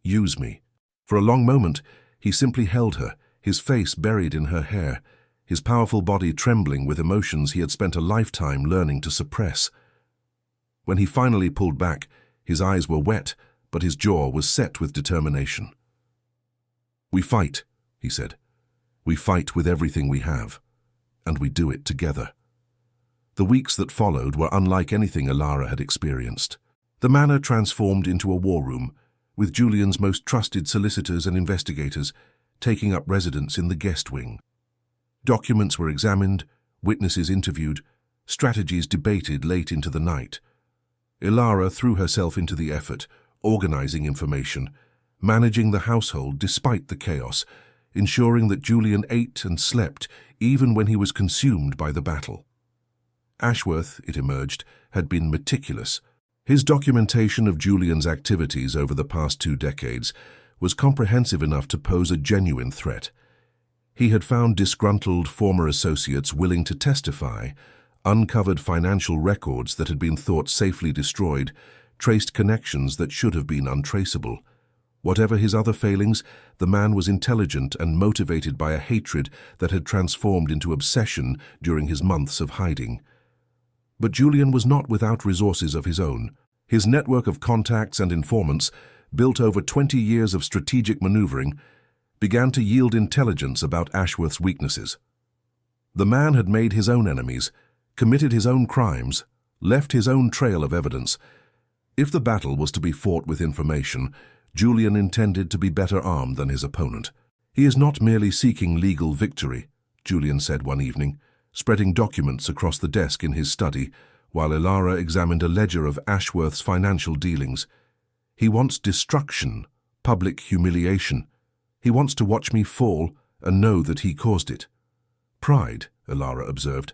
Use me." For a long moment, he simply held her, his face buried in her hair, his powerful body trembling with emotions he had spent a lifetime learning to suppress. When he finally pulled back, his eyes were wet, but his jaw was set with determination. "We fight," he said. "We fight with everything we have, and we do it together." The weeks that followed were unlike anything Ilara had experienced. The manor transformed into a war room, with Julian's most trusted solicitors and investigators taking up residence in the guest wing. Documents were examined, witnesses interviewed, strategies debated late into the night. Ilara threw herself into the effort, organizing information, managing the household despite the chaos, ensuring that Julian ate and slept even when he was consumed by the battle. Ashworth, it emerged, had been meticulous. His documentation of Julian's activities over the past 2 decades was comprehensive enough to pose a genuine threat. He had found disgruntled former associates willing to testify, uncovered financial records that had been thought safely destroyed, traced connections that should have been untraceable. Whatever his other failings, the man was intelligent and motivated by a hatred that had transformed into obsession during his months of hiding. But Julian was not without resources of his own. His network of contacts and informants, built over 20 years of strategic maneuvering, began to yield intelligence about Ashworth's weaknesses. The man had made his own enemies, committed his own crimes, left his own trail of evidence. If the battle was to be fought with information, Julian intended to be better armed than his opponent. "He is not merely seeking legal victory," Julian said one evening, spreading documents across the desk in his study, while Ara examined a ledger of Ashworth's financial dealings. "He wants destruction, public humiliation. He wants to watch me fall and know that he caused it." "Pride," Ara observed.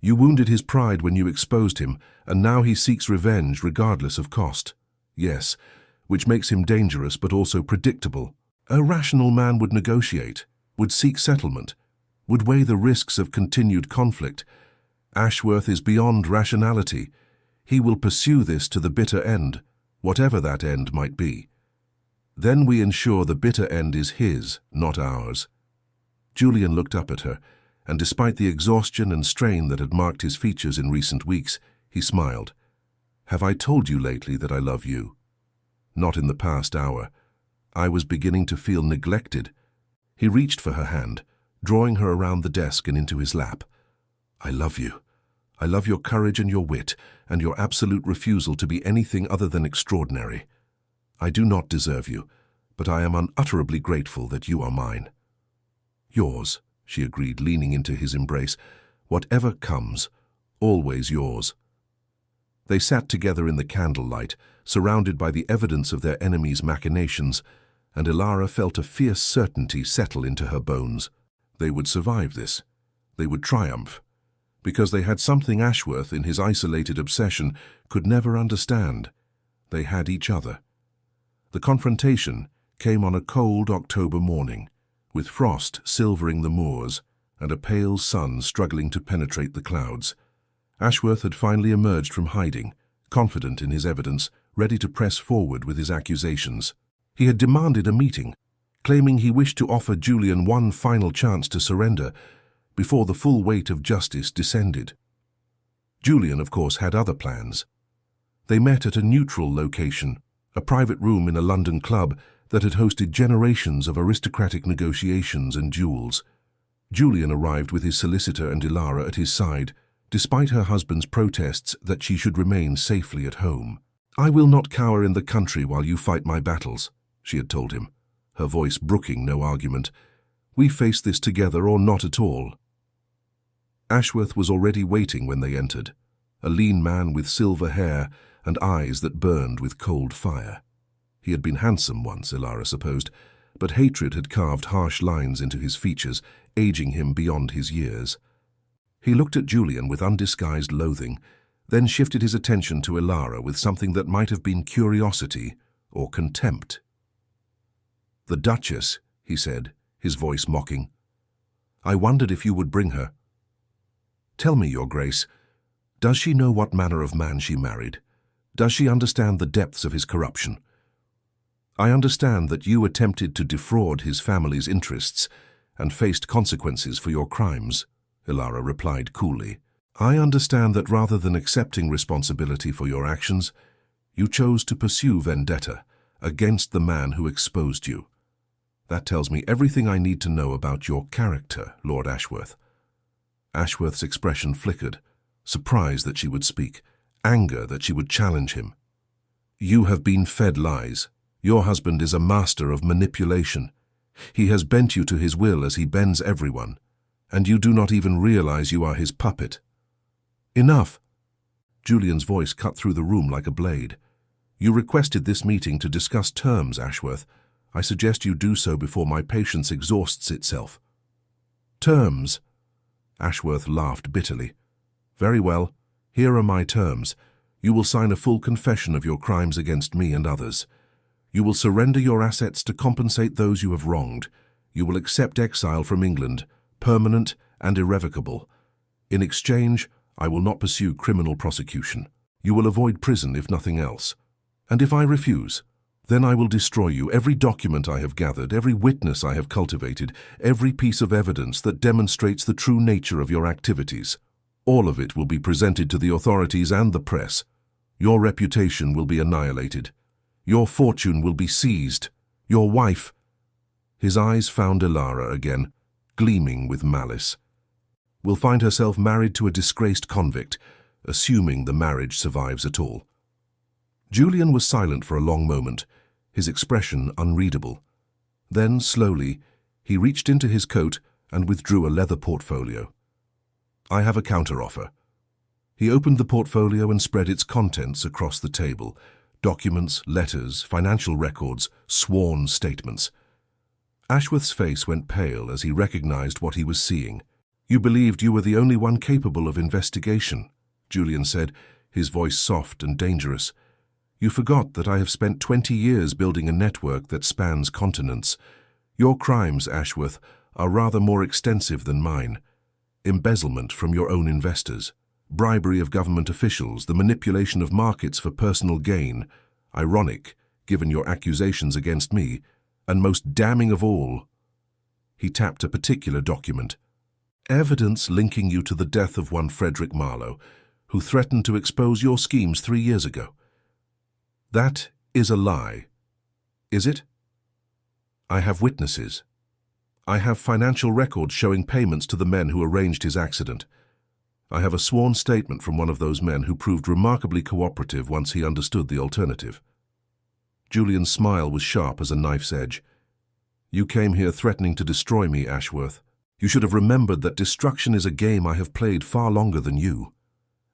"You wounded his pride when you exposed him, and now he seeks revenge regardless of cost." "Yes, which makes him dangerous but also predictable. A rational man would negotiate, would seek settlement, would weigh the risks of continued conflict. Ashworth is beyond rationality. He will pursue this to the bitter end, whatever that end might be. Then we ensure the bitter end is his, not ours." Julian looked up at her, and despite the exhaustion and strain that had marked his features in recent weeks, he smiled. "Have I told you lately that I love you?" "Not in the past hour. I was beginning to feel neglected." He reached for her hand, drawing her around the desk and into his lap. "I love you. I love your courage and your wit, and your absolute refusal to be anything other than extraordinary. I do not deserve you, but I am unutterably grateful that you are mine." "Yours," she agreed, leaning into his embrace. "Whatever comes, always yours." They sat together in the candlelight, surrounded by the evidence of their enemies' machinations, and Ara felt a fierce certainty settle into her bones. They would survive this. They would triumph, because they had something Ashworth, in his isolated obsession, could never understand. They had each other. The confrontation came on a cold October morning, with frost silvering the moors and a pale sun struggling to penetrate the clouds. Ashworth had finally emerged from hiding, confident in his evidence, ready to press forward with his accusations. He had demanded a meeting, claiming he wished to offer Julian one final chance to surrender before the full weight of justice descended. Julian, of course, had other plans. They met at a neutral location, a private room in a London club that had hosted generations of aristocratic negotiations and duels. Julian arrived with his solicitor and Ara at his side, despite her husband's protests that she should remain safely at home. "I will not cower in the country while you fight my battles," she had told him, her voice brooking no argument. "We face this together or not at all." Ashworth was already waiting when they entered, a lean man with silver hair and eyes that burned with cold fire. He had been handsome once, Ara supposed, but hatred had carved harsh lines into his features, aging him beyond his years. He looked at Julian with undisguised loathing, then shifted his attention to Ara with something that might have been curiosity or contempt. "The Duchess," he said, his voice mocking. "I wondered if you would bring her. Tell me, Your Grace, does she know what manner of man she married? Does she understand the depths of his corruption? I understand that you attempted to defraud his family's interests and faced consequences for your crimes," Ara replied coolly. "I understand that rather than accepting responsibility for your actions, you chose to pursue vendetta against the man who exposed you. That tells me everything I need to know about your character, Lord Ashworth." Ashworth's expression flickered, surprise that she would speak, anger that she would challenge him. "You have been fed lies. Your husband is a master of manipulation. He has bent you to his will as he bends everyone, and you do not even realize you are his puppet." "Enough!" Julian's voice cut through the room like a blade. "You requested this meeting to discuss terms, Ashworth. I suggest you do so before my patience exhausts itself." "Terms?" Ashworth laughed bitterly. "Very well. Here are my terms. You will sign a full confession of your crimes against me and others. You will surrender your assets to compensate those you have wronged. You will accept exile from England, permanent and irrevocable. In exchange, I will not pursue criminal prosecution. You will avoid prison if nothing else. And if I refuse, Then I will destroy you, every document I have gathered, every witness I have cultivated, every piece of evidence that demonstrates the true nature of your activities. All of it will be presented to the authorities and the press. Your reputation will be annihilated. Your fortune will be seized. Your wife—" His eyes found Alara again, gleaming with malice. "Will find herself married to a disgraced convict, assuming the marriage survives at all." Julian was silent for a long moment, his expression unreadable. Then, slowly, he reached into his coat and withdrew a leather portfolio. "I have a counteroffer." He opened the portfolio and spread its contents across the table: documents, letters, financial records, sworn statements. Ashworth's face went pale as he recognized what he was seeing. "You believed you were the only one capable of investigation," Julian said, his voice soft and dangerous. "You forgot that I have spent 20 years building a network that spans continents. Your crimes, Ashworth, are rather more extensive than mine. Embezzlement from your own investors, bribery of government officials, the manipulation of markets for personal gain. Ironic, given your accusations against me, and most damning of all." He tapped a particular document. "Evidence linking you to the death of one Frederick Marlowe, who threatened to expose your schemes 3 years ago. That is a lie, is it? I have witnesses. I have financial records showing payments to the men who arranged his accident. I have a sworn statement from one of those men who proved remarkably cooperative once he understood the alternative." Julian's smile was sharp as a knife's edge. "You came here threatening to destroy me, Ashworth. You should have remembered that destruction is a game I have played far longer than you."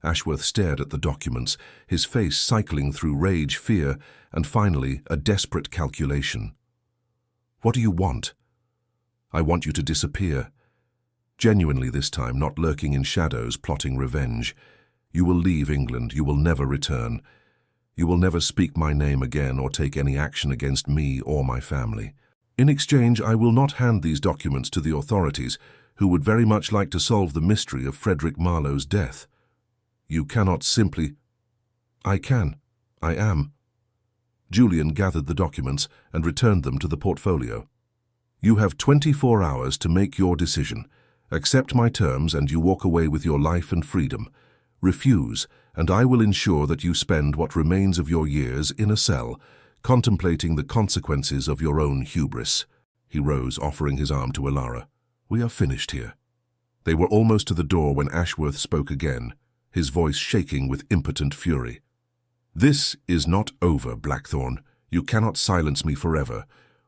Ashworth stared at the documents, his face cycling through rage, fear, and finally a desperate calculation. "What do you want?" "I want you to disappear. Genuinely this time, not lurking in shadows, plotting revenge. You will leave England. You will never return. You will never speak my name again or take any action against me or my family. In exchange, I will not hand these documents to the authorities, who would very much like to solve the mystery of Frederick Marlowe's death. You cannot simply—" "I can. I am." Julian gathered the documents and returned them to the portfolio. "You have 24 hours to make your decision. Accept my terms and you walk away with your life and freedom. Refuse, and I will ensure that you spend what remains of your years in a cell, contemplating the consequences of your own hubris." He rose, offering his arm to Alara. "We are finished here." They were almost to the door when Ashworth spoke again, his voice shaking with impotent fury. "This is not over, Blackthorne. You cannot silence me forever.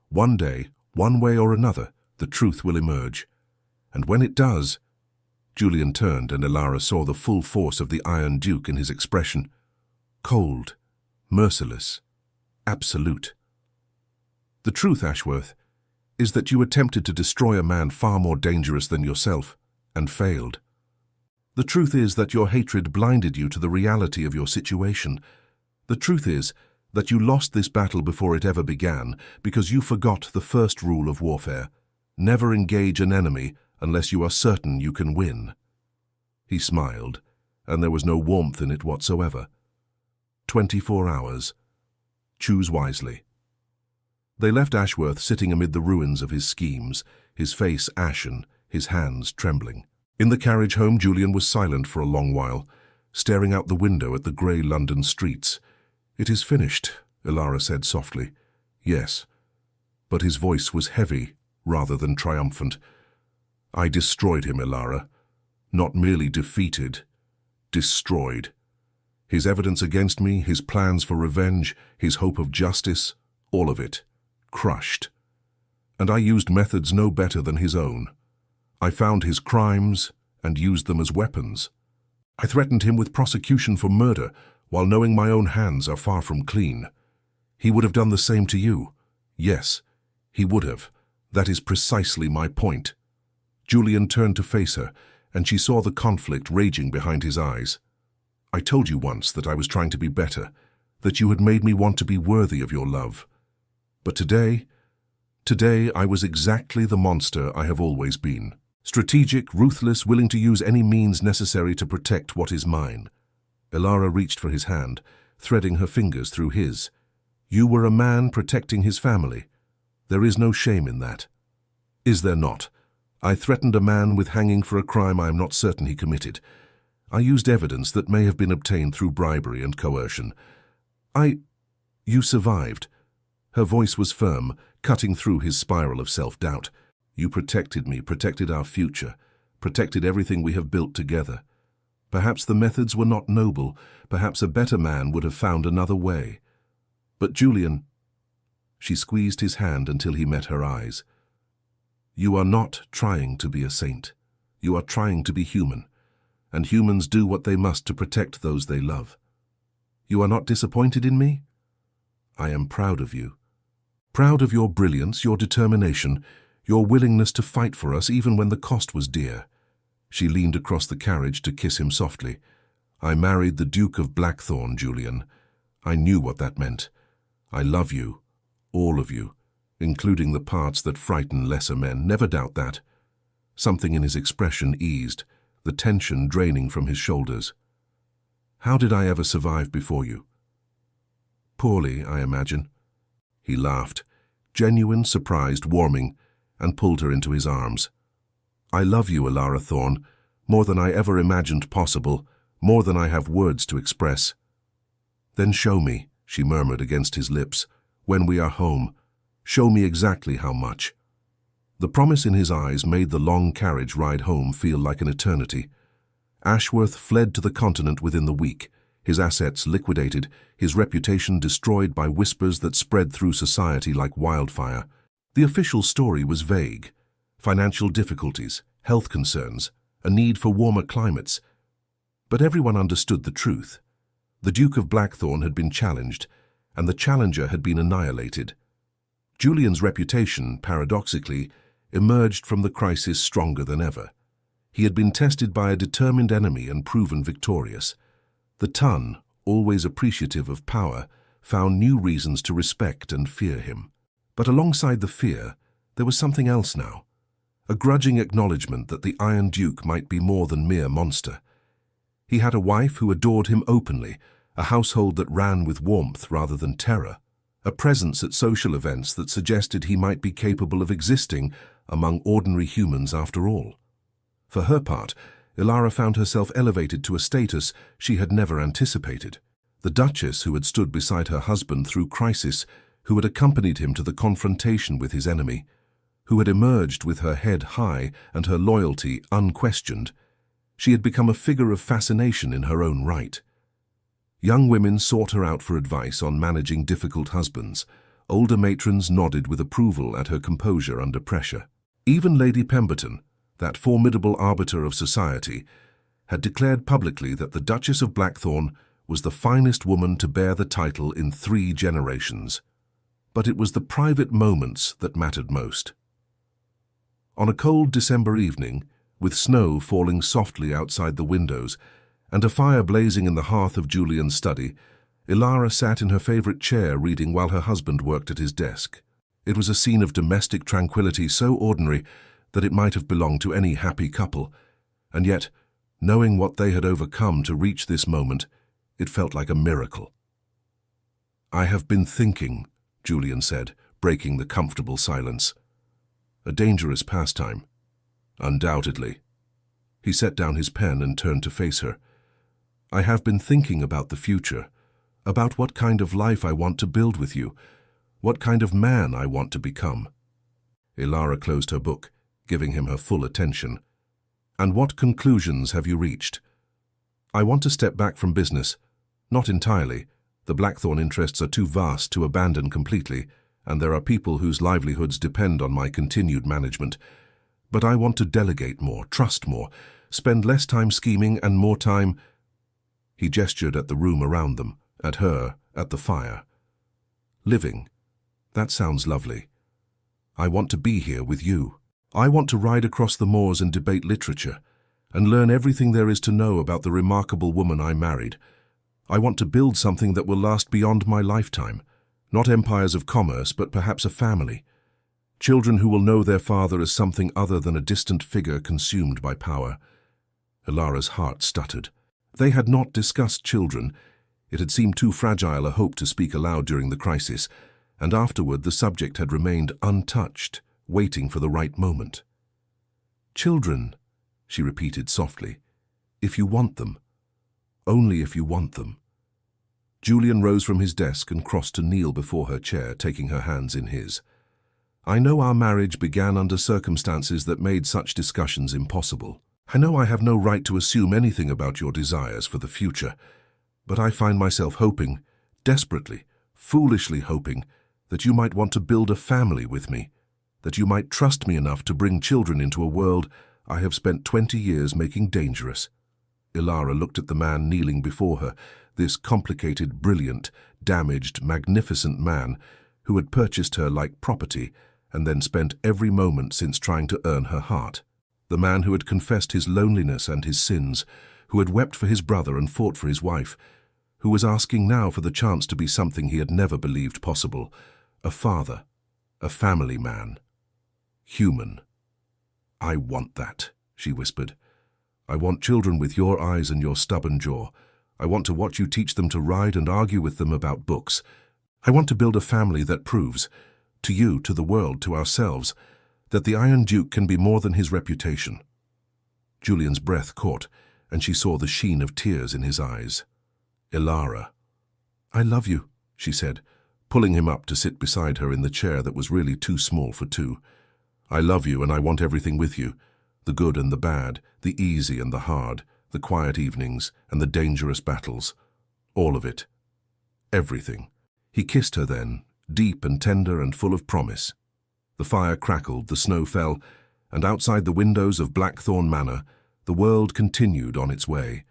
One day, one way or another, the truth will emerge. And when it does—" Julian turned and Alara saw the full force of the Iron Duke in his expression. Cold, merciless, absolute. "The truth, Ashworth, is that you attempted to destroy a man far more dangerous than yourself, and failed. The truth is that your hatred blinded you to the reality of your situation. The truth is that you lost this battle before it ever began because you forgot the first rule of warfare: never engage an enemy unless you are certain you can win." He smiled, and there was no warmth in it whatsoever. 24 hours. Choose wisely. They left Ashworth sitting amid the ruins of his schemes, his face ashen, his hands trembling. In the carriage home, Julian was silent for a long while, staring out the window at the grey London streets. "It is finished," Alara said softly. "Yes." But his voice was heavy rather than triumphant. "I destroyed him, Alara. Not merely defeated, destroyed. His evidence against me, his plans for revenge, his hope of justice, all of it, crushed. And I used methods no better than his own. I found his crimes and used them as weapons. I threatened him with prosecution for murder, while knowing my own hands are far from clean. He would have done the same to you. Yes, he would have. That is precisely my point." Julian turned to face her, and she saw the conflict raging behind his eyes. "I told you once that I was trying to be better, that you had made me want to be worthy of your love. But today I was exactly the monster I have always been. Strategic, ruthless, willing to use any means necessary to protect what is mine." Alara reached for his hand, threading her fingers through his. You were a man protecting his family. There is no shame in that. Is there not? I threatened a man with hanging for a crime I am not certain he committed. I used evidence that may have been obtained through bribery and coercion. You survived. Her voice was firm, cutting through his spiral of self-doubt. You protected me, protected our future, protected everything we have built together. Perhaps the methods were not noble, perhaps a better man would have found another way. But Julian, she squeezed his hand until he met her eyes. You are not trying to be a saint. You are trying to be human, and humans do what they must to protect those they love. You are not disappointed in me? I am proud of you. Proud of your brilliance, your determination, your willingness to fight for us even when the cost was dear. She leaned across the carriage to kiss him softly. I married the Duke of Blackthorn, Julian. I knew what that meant. I love you, all of you, including the parts that frighten lesser men. Never doubt that. Something in his expression eased, the tension draining from his shoulders. How did I ever survive before you? Poorly, I imagine. He laughed, genuine, surprised, warming, and pulled her into his arms. I love you, Alara Thorne, more than I ever imagined possible, more than I have words to express. Then show me, she murmured against his lips, when we are home. Show me exactly how much. The promise in his eyes made the long carriage ride home feel like an eternity. Ashworth fled to the continent within the week, his assets liquidated, his reputation destroyed by whispers that spread through society like wildfire. The official story was vague. Financial difficulties, health concerns, a need for warmer climates. But everyone understood the truth. The Duke of Blackthorn had been challenged, and the challenger had been annihilated. Julian's reputation, paradoxically, emerged from the crisis stronger than ever. He had been tested by a determined enemy and proven victorious. The Tun, always appreciative of power, found new reasons to respect and fear him. But alongside the fear, there was something else now. A grudging acknowledgement that the Iron Duke might be more than mere monster. He had a wife who adored him openly, a household that ran with warmth rather than terror, a presence at social events that suggested he might be capable of existing among ordinary humans after all. For her part, Ilara found herself elevated to a status she had never anticipated. The Duchess who had stood beside her husband through crisis, who had accompanied him to the confrontation with his enemy, who had emerged with her head high and her loyalty unquestioned, she had become a figure of fascination in her own right. Young women sought her out for advice on managing difficult husbands. Older matrons nodded with approval at her composure under pressure. Even Lady Pemberton, that formidable arbiter of society, had declared publicly that the Duchess of Blackthorn was the finest woman to bear the title in 3 generations. But it was the private moments that mattered most. On a cold December evening, with snow falling softly outside the windows and a fire blazing in the hearth of Julian's study, Ilara sat in her favorite chair reading while her husband worked at his desk. It was a scene of domestic tranquility so ordinary that it might have belonged to any happy couple, and yet, knowing what they had overcome to reach this moment, it felt like a miracle. I have been thinking, Julian said, breaking the comfortable silence. A dangerous pastime. Undoubtedly. He set down his pen and turned to face her. I have been thinking about the future, about what kind of life I want to build with you, what kind of man I want to become. Ilara closed her book, giving him her full attention. And what conclusions have you reached? I want to step back from business. Not entirely. The Blackthorn interests are too vast to abandon completely, and there are people whose livelihoods depend on my continued management. But I want to delegate more, trust more, spend less time scheming and more time— He gestured at the room around them, at her, at the fire. Living. That sounds lovely. I want to be here with you. I want to ride across the moors and debate literature, and learn everything there is to know about the remarkable woman I married. I want to build something that will last beyond my lifetime, not empires of commerce, but perhaps a family. Children who will know their father as something other than a distant figure consumed by power. Ilara's heart stuttered. They had not discussed children, It had seemed too fragile a hope to speak aloud during the crisis, and afterward the subject had remained untouched, waiting for the right moment. "Children," she repeated softly, "if you want them. Only if you want them." Julian rose from his desk and crossed to kneel before her chair, taking her hands in his. "I know our marriage began under circumstances that made such discussions impossible. I know I have no right to assume anything about your desires for the future, but I find myself hoping, desperately, foolishly hoping, that you might want to build a family with me, that you might trust me enough to bring children into a world I have spent 20 years making dangerous." Ilara looked at the man kneeling before her, this complicated, brilliant, damaged, magnificent man who had purchased her like property and then spent every moment since trying to earn her heart. The man who had confessed his loneliness and his sins, who had wept for his brother and fought for his wife, who was asking now for the chance to be something he had never believed possible, a father, a family man, human. "I want that," she whispered. "I want children with your eyes and your stubborn jaw. I want to watch you teach them to ride and argue with them about books. I want to build a family that proves, to you, to the world, to ourselves, that the Iron Duke can be more than his reputation." Julian's breath caught, and she saw the sheen of tears in his eyes. "Ilara." "I love you," she said, pulling him up to sit beside her in the chair that was really too small for two. "I love you, and I want everything with you, the good and the bad, the easy and the hard, the quiet evenings and the dangerous battles. All of it. Everything." He kissed her then, deep and tender and full of promise. The fire crackled, the snow fell, and outside the windows of Blackthorn Manor, the world continued on its way,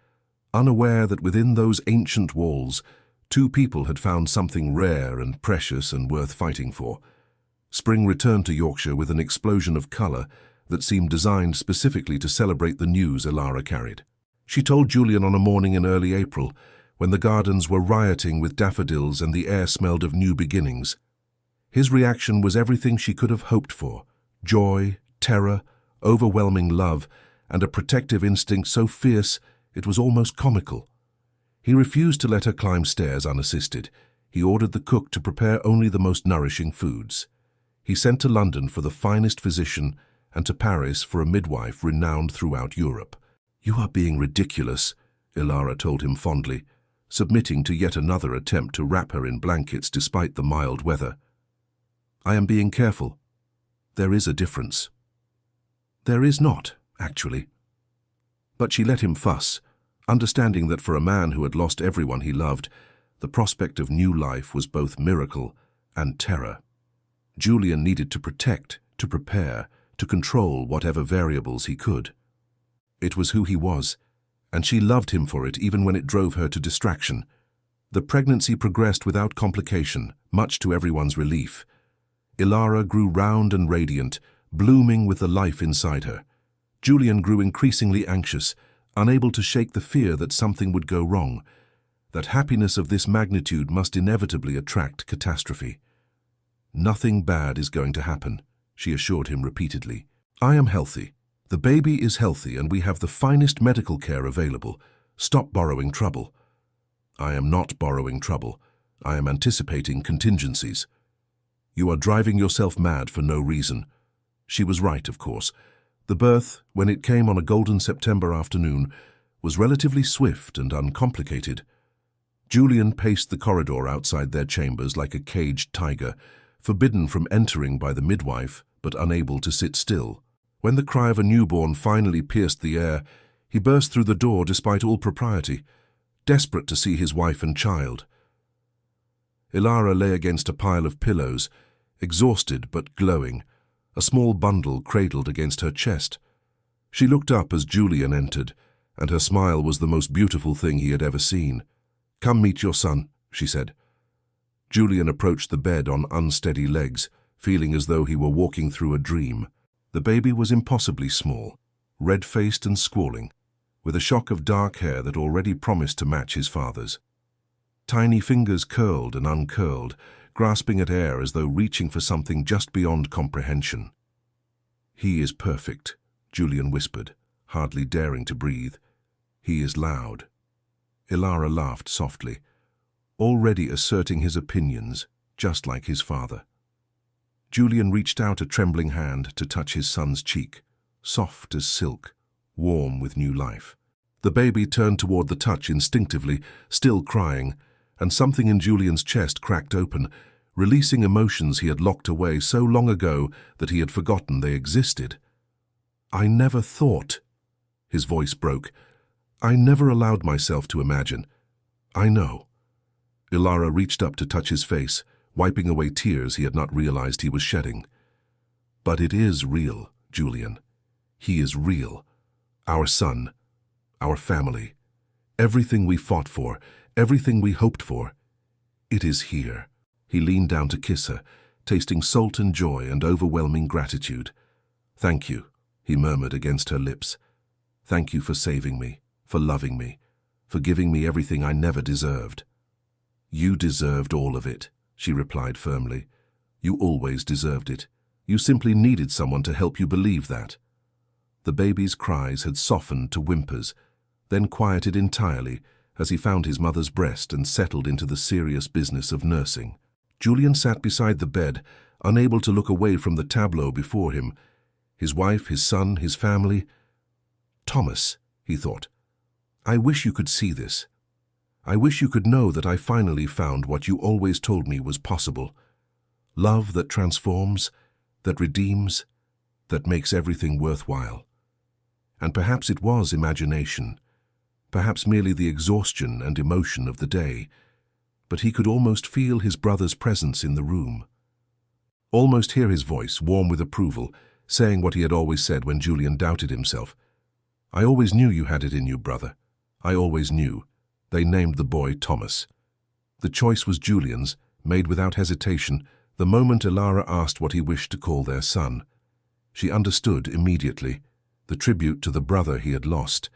unaware that within those ancient walls, two people had found something rare and precious and worth fighting for. Spring returned to Yorkshire with an explosion of colour that seemed designed specifically to celebrate the news Ilara carried. She told Julian on a morning in early April, when the gardens were rioting with daffodils and the air smelled of new beginnings. His reaction was everything she could have hoped for: joy, terror, overwhelming love, and a protective instinct so fierce it was almost comical. He refused to let her climb stairs unassisted. He ordered the cook to prepare only the most nourishing foods. He sent to London for the finest physician and to Paris for a midwife renowned throughout Europe. "You are being ridiculous," Ilara told him fondly, submitting to yet another attempt to wrap her in blankets despite the mild weather. "I am being careful. There is a difference." "There is not, actually." But she let him fuss, understanding that for a man who had lost everyone he loved, the prospect of new life was both miracle and terror. Julian needed to protect, to prepare, to control whatever variables he could. It was who he was, and she loved him for it even when it drove her to distraction. The pregnancy progressed without complication, much to everyone's relief. Ilara grew round and radiant, blooming with the life inside her. Julian grew increasingly anxious, unable to shake the fear that something would go wrong, that happiness of this magnitude must inevitably attract catastrophe. "Nothing bad is going to happen," she assured him repeatedly. "I am healthy. The baby is healthy, and we have the finest medical care available. Stop borrowing trouble." "I am not borrowing trouble. I am anticipating contingencies." "You are driving yourself mad for no reason." She was right, of course. The birth, when it came on a golden September afternoon, was relatively swift and uncomplicated. Julian paced the corridor outside their chambers like a caged tiger, forbidden from entering by the midwife, but unable to sit still. When the cry of a newborn finally pierced the air, he burst through the door despite all propriety, desperate to see his wife and child. Ilara lay against a pile of pillows, exhausted but glowing, a small bundle cradled against her chest. She looked up as Julian entered, and her smile was the most beautiful thing he had ever seen. "Come meet your son," she said. Julian approached the bed on unsteady legs, feeling as though he were walking through a dream. The baby was impossibly small, red-faced and squalling, with a shock of dark hair that already promised to match his father's. Tiny fingers curled and uncurled, grasping at air as though reaching for something just beyond comprehension. "He is perfect," Julian whispered, hardly daring to breathe. "He is loud." Ilara laughed softly, already asserting his opinions, just like his father. Julian reached out a trembling hand to touch his son's cheek, soft as silk, warm with new life. The baby turned toward the touch instinctively, still crying, and something in Julian's chest cracked open, releasing emotions he had locked away so long ago that he had forgotten they existed. "I never thought," his voice broke. "I never allowed myself to imagine. I know." Ilara reached up to touch his face, wiping away tears he had not realized he was shedding. "But it is real, Julian. He is real. Our son. Our family. Everything we fought for, everything we hoped for. It is here." He leaned down to kiss her, tasting salt and joy and overwhelming gratitude. "Thank you," he murmured against her lips. "Thank you for saving me, for loving me, for giving me everything I never deserved." "You deserved all of it," she replied firmly. "You always deserved it. You simply needed someone to help you believe that." The baby's cries had softened to whimpers, then quieted entirely as he found his mother's breast and settled into the serious business of nursing. Julian sat beside the bed, unable to look away from the tableau before him. His wife, his son, his family. "Thomas," he thought, "I wish you could see this. I wish you could know that I finally found what you always told me was possible. Love that transforms, that redeems, that makes everything worthwhile." And perhaps it was imagination, perhaps merely the exhaustion and emotion of the day, but he could almost feel his brother's presence in the room. Almost hear his voice, warm with approval, saying what he had always said when Julian doubted himself. "I always knew you had it in you, brother. I always knew." They named the boy Thomas. The choice was Julian's, made without hesitation, the moment Ilara asked what he wished to call their son. She understood immediately, the tribute to the brother he had lost,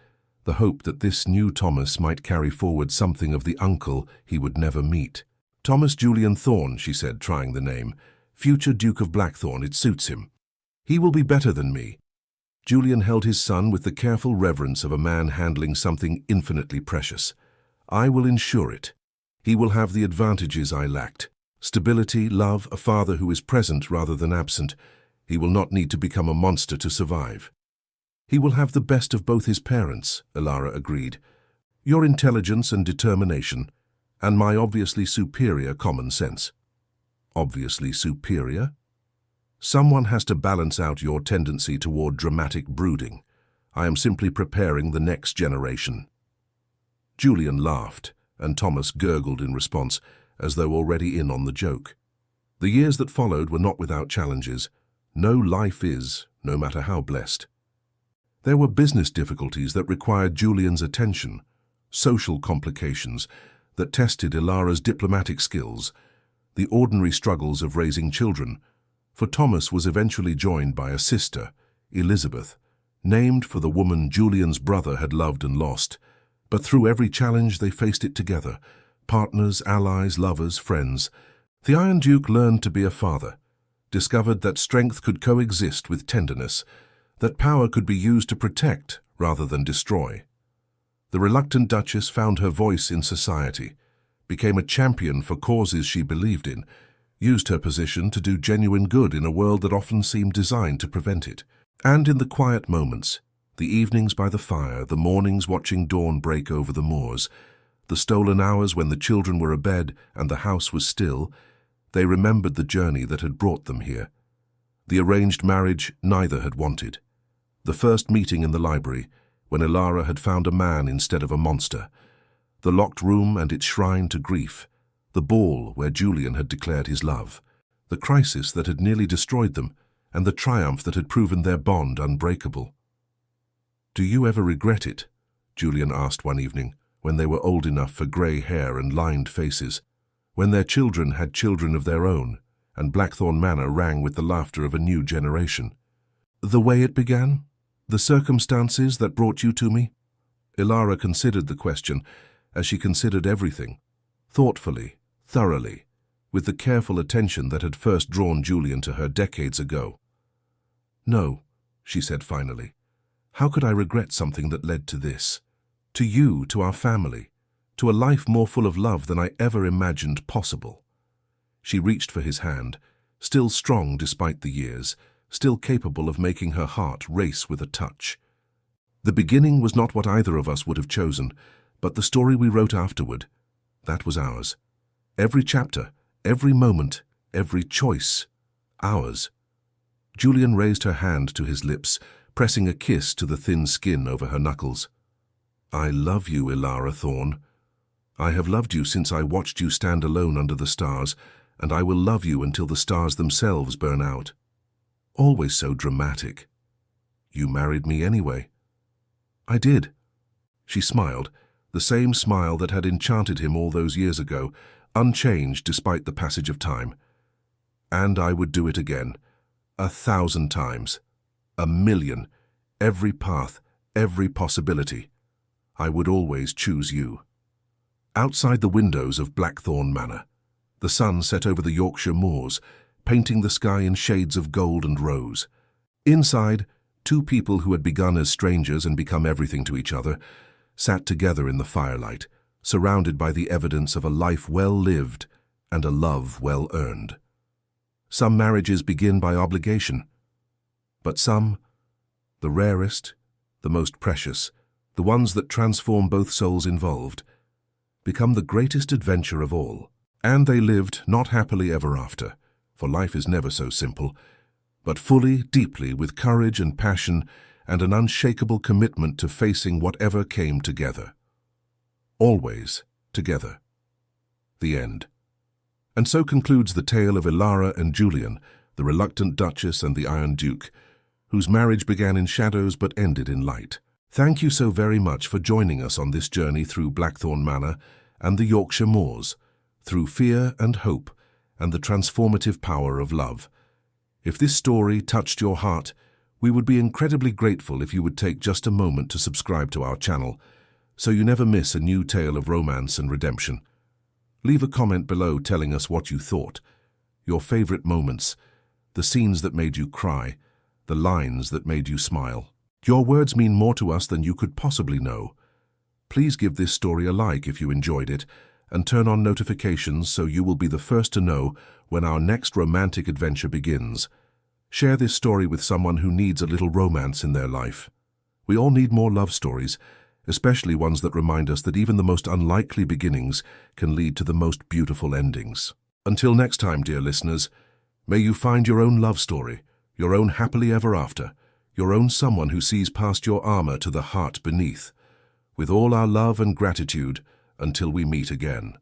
the hope that this new Thomas might carry forward something of the uncle he would never meet. "Thomas Julian Thorne," she said, trying the name. "Future Duke of Blackthorn, it suits him. He will be better than me." Julian held his son with the careful reverence of a man handling something infinitely precious. "I will ensure it. He will have the advantages I lacked. Stability, love, a father who is present rather than absent. He will not need to become a monster to survive." "He will have the best of both his parents," Ilara agreed. "Your intelligence and determination, and my obviously superior common sense." "Obviously superior?" "Someone has to balance out your tendency toward dramatic brooding. I am simply preparing the next generation." Julian laughed, and Thomas gurgled in response, as though already in on the joke. The years that followed were not without challenges. No life is, no matter how blessed. There were business difficulties that required Julian's attention, social complications that tested Ilara's diplomatic skills, the ordinary struggles of raising children, for Thomas was eventually joined by a sister, Elizabeth, named for the woman Julian's brother had loved and lost. But through every challenge they faced it together, partners, allies, lovers, friends. The Iron Duke learned to be a father, discovered that strength could coexist with tenderness, that power could be used to protect rather than destroy. The reluctant Duchess found her voice in society, became a champion for causes she believed in, used her position to do genuine good in a world that often seemed designed to prevent it. And in the quiet moments, the evenings by the fire, the mornings watching dawn break over the moors, the stolen hours when the children were abed and the house was still, they remembered the journey that had brought them here. The arranged marriage neither had wanted. The first meeting in the library, when Ilara had found a man instead of a monster. The locked room and its shrine to grief. The ball where Julian had declared his love. The crisis that had nearly destroyed them, and the triumph that had proven their bond unbreakable. "Do you ever regret it?" Julian asked one evening, when they were old enough for grey hair and lined faces, when their children had children of their own, and Blackthorn Manor rang with the laughter of a new generation. "The way it began? The circumstances that brought you to me?" Ilara considered the question, as she considered everything, thoughtfully, thoroughly, with the careful attention that had first drawn Julian to her decades ago. "No," she said finally. "How could I regret something that led to this? To you, to our family, to a life more full of love than I ever imagined possible. She reached for his hand, still strong despite the years, still capable of making her heart race with a touch. The beginning was not what either of us would have chosen, but the story we wrote afterward, that was ours. Every chapter, every moment, every choice, ours. Julian raised her hand to his lips, pressing a kiss to the thin skin over her knuckles. I love you, Ilara Thorne. I have loved you since I watched you stand alone under the stars, and I will love you until the stars themselves burn out. Always so dramatic. You married me anyway. I did. She smiled, the same smile that had enchanted him all those years ago, unchanged despite the passage of time. And I would do it again, 1,000 times, 1,000,000, every path, every possibility. I would always choose you. Outside the windows of Blackthorn Manor, the sun set over the Yorkshire moors, painting the sky in shades of gold and rose. Inside, two people who had begun as strangers and become everything to each other, sat together in the firelight, surrounded by the evidence of a life well lived and a love well earned. Some marriages begin by obligation, but some, the rarest, the most precious, the ones that transform both souls involved, become the greatest adventure of all. And they lived not happily ever after, for life is never so simple, but fully, deeply, with courage and passion and an unshakable commitment to facing whatever came together. Always together. The end. And so concludes the tale of Ilara and Julian, the reluctant Duchess and the Iron Duke, whose marriage began in shadows but ended in light. Thank you so very much for joining us on this journey through Blackthorn Manor and the Yorkshire moors, through fear and hope and the transformative power of love. If this story touched your heart, we would be incredibly grateful if you would take just a moment to subscribe to our channel, so you never miss a new tale of romance and redemption. Leave a comment below telling us what you thought, your favorite moments, the scenes that made you cry, the lines that made you smile. Your words mean more to us than you could possibly know. Please give this story a like if you enjoyed it, and turn on notifications so you will be the first to know when our next romantic adventure begins. Share this story with someone who needs a little romance in their life. We all need more love stories, especially ones that remind us that even the most unlikely beginnings can lead to the most beautiful endings. Until next time, dear listeners, may you find your own love story, your own happily ever after, your own someone who sees past your armor to the heart beneath. With all our love and gratitude, until we meet again.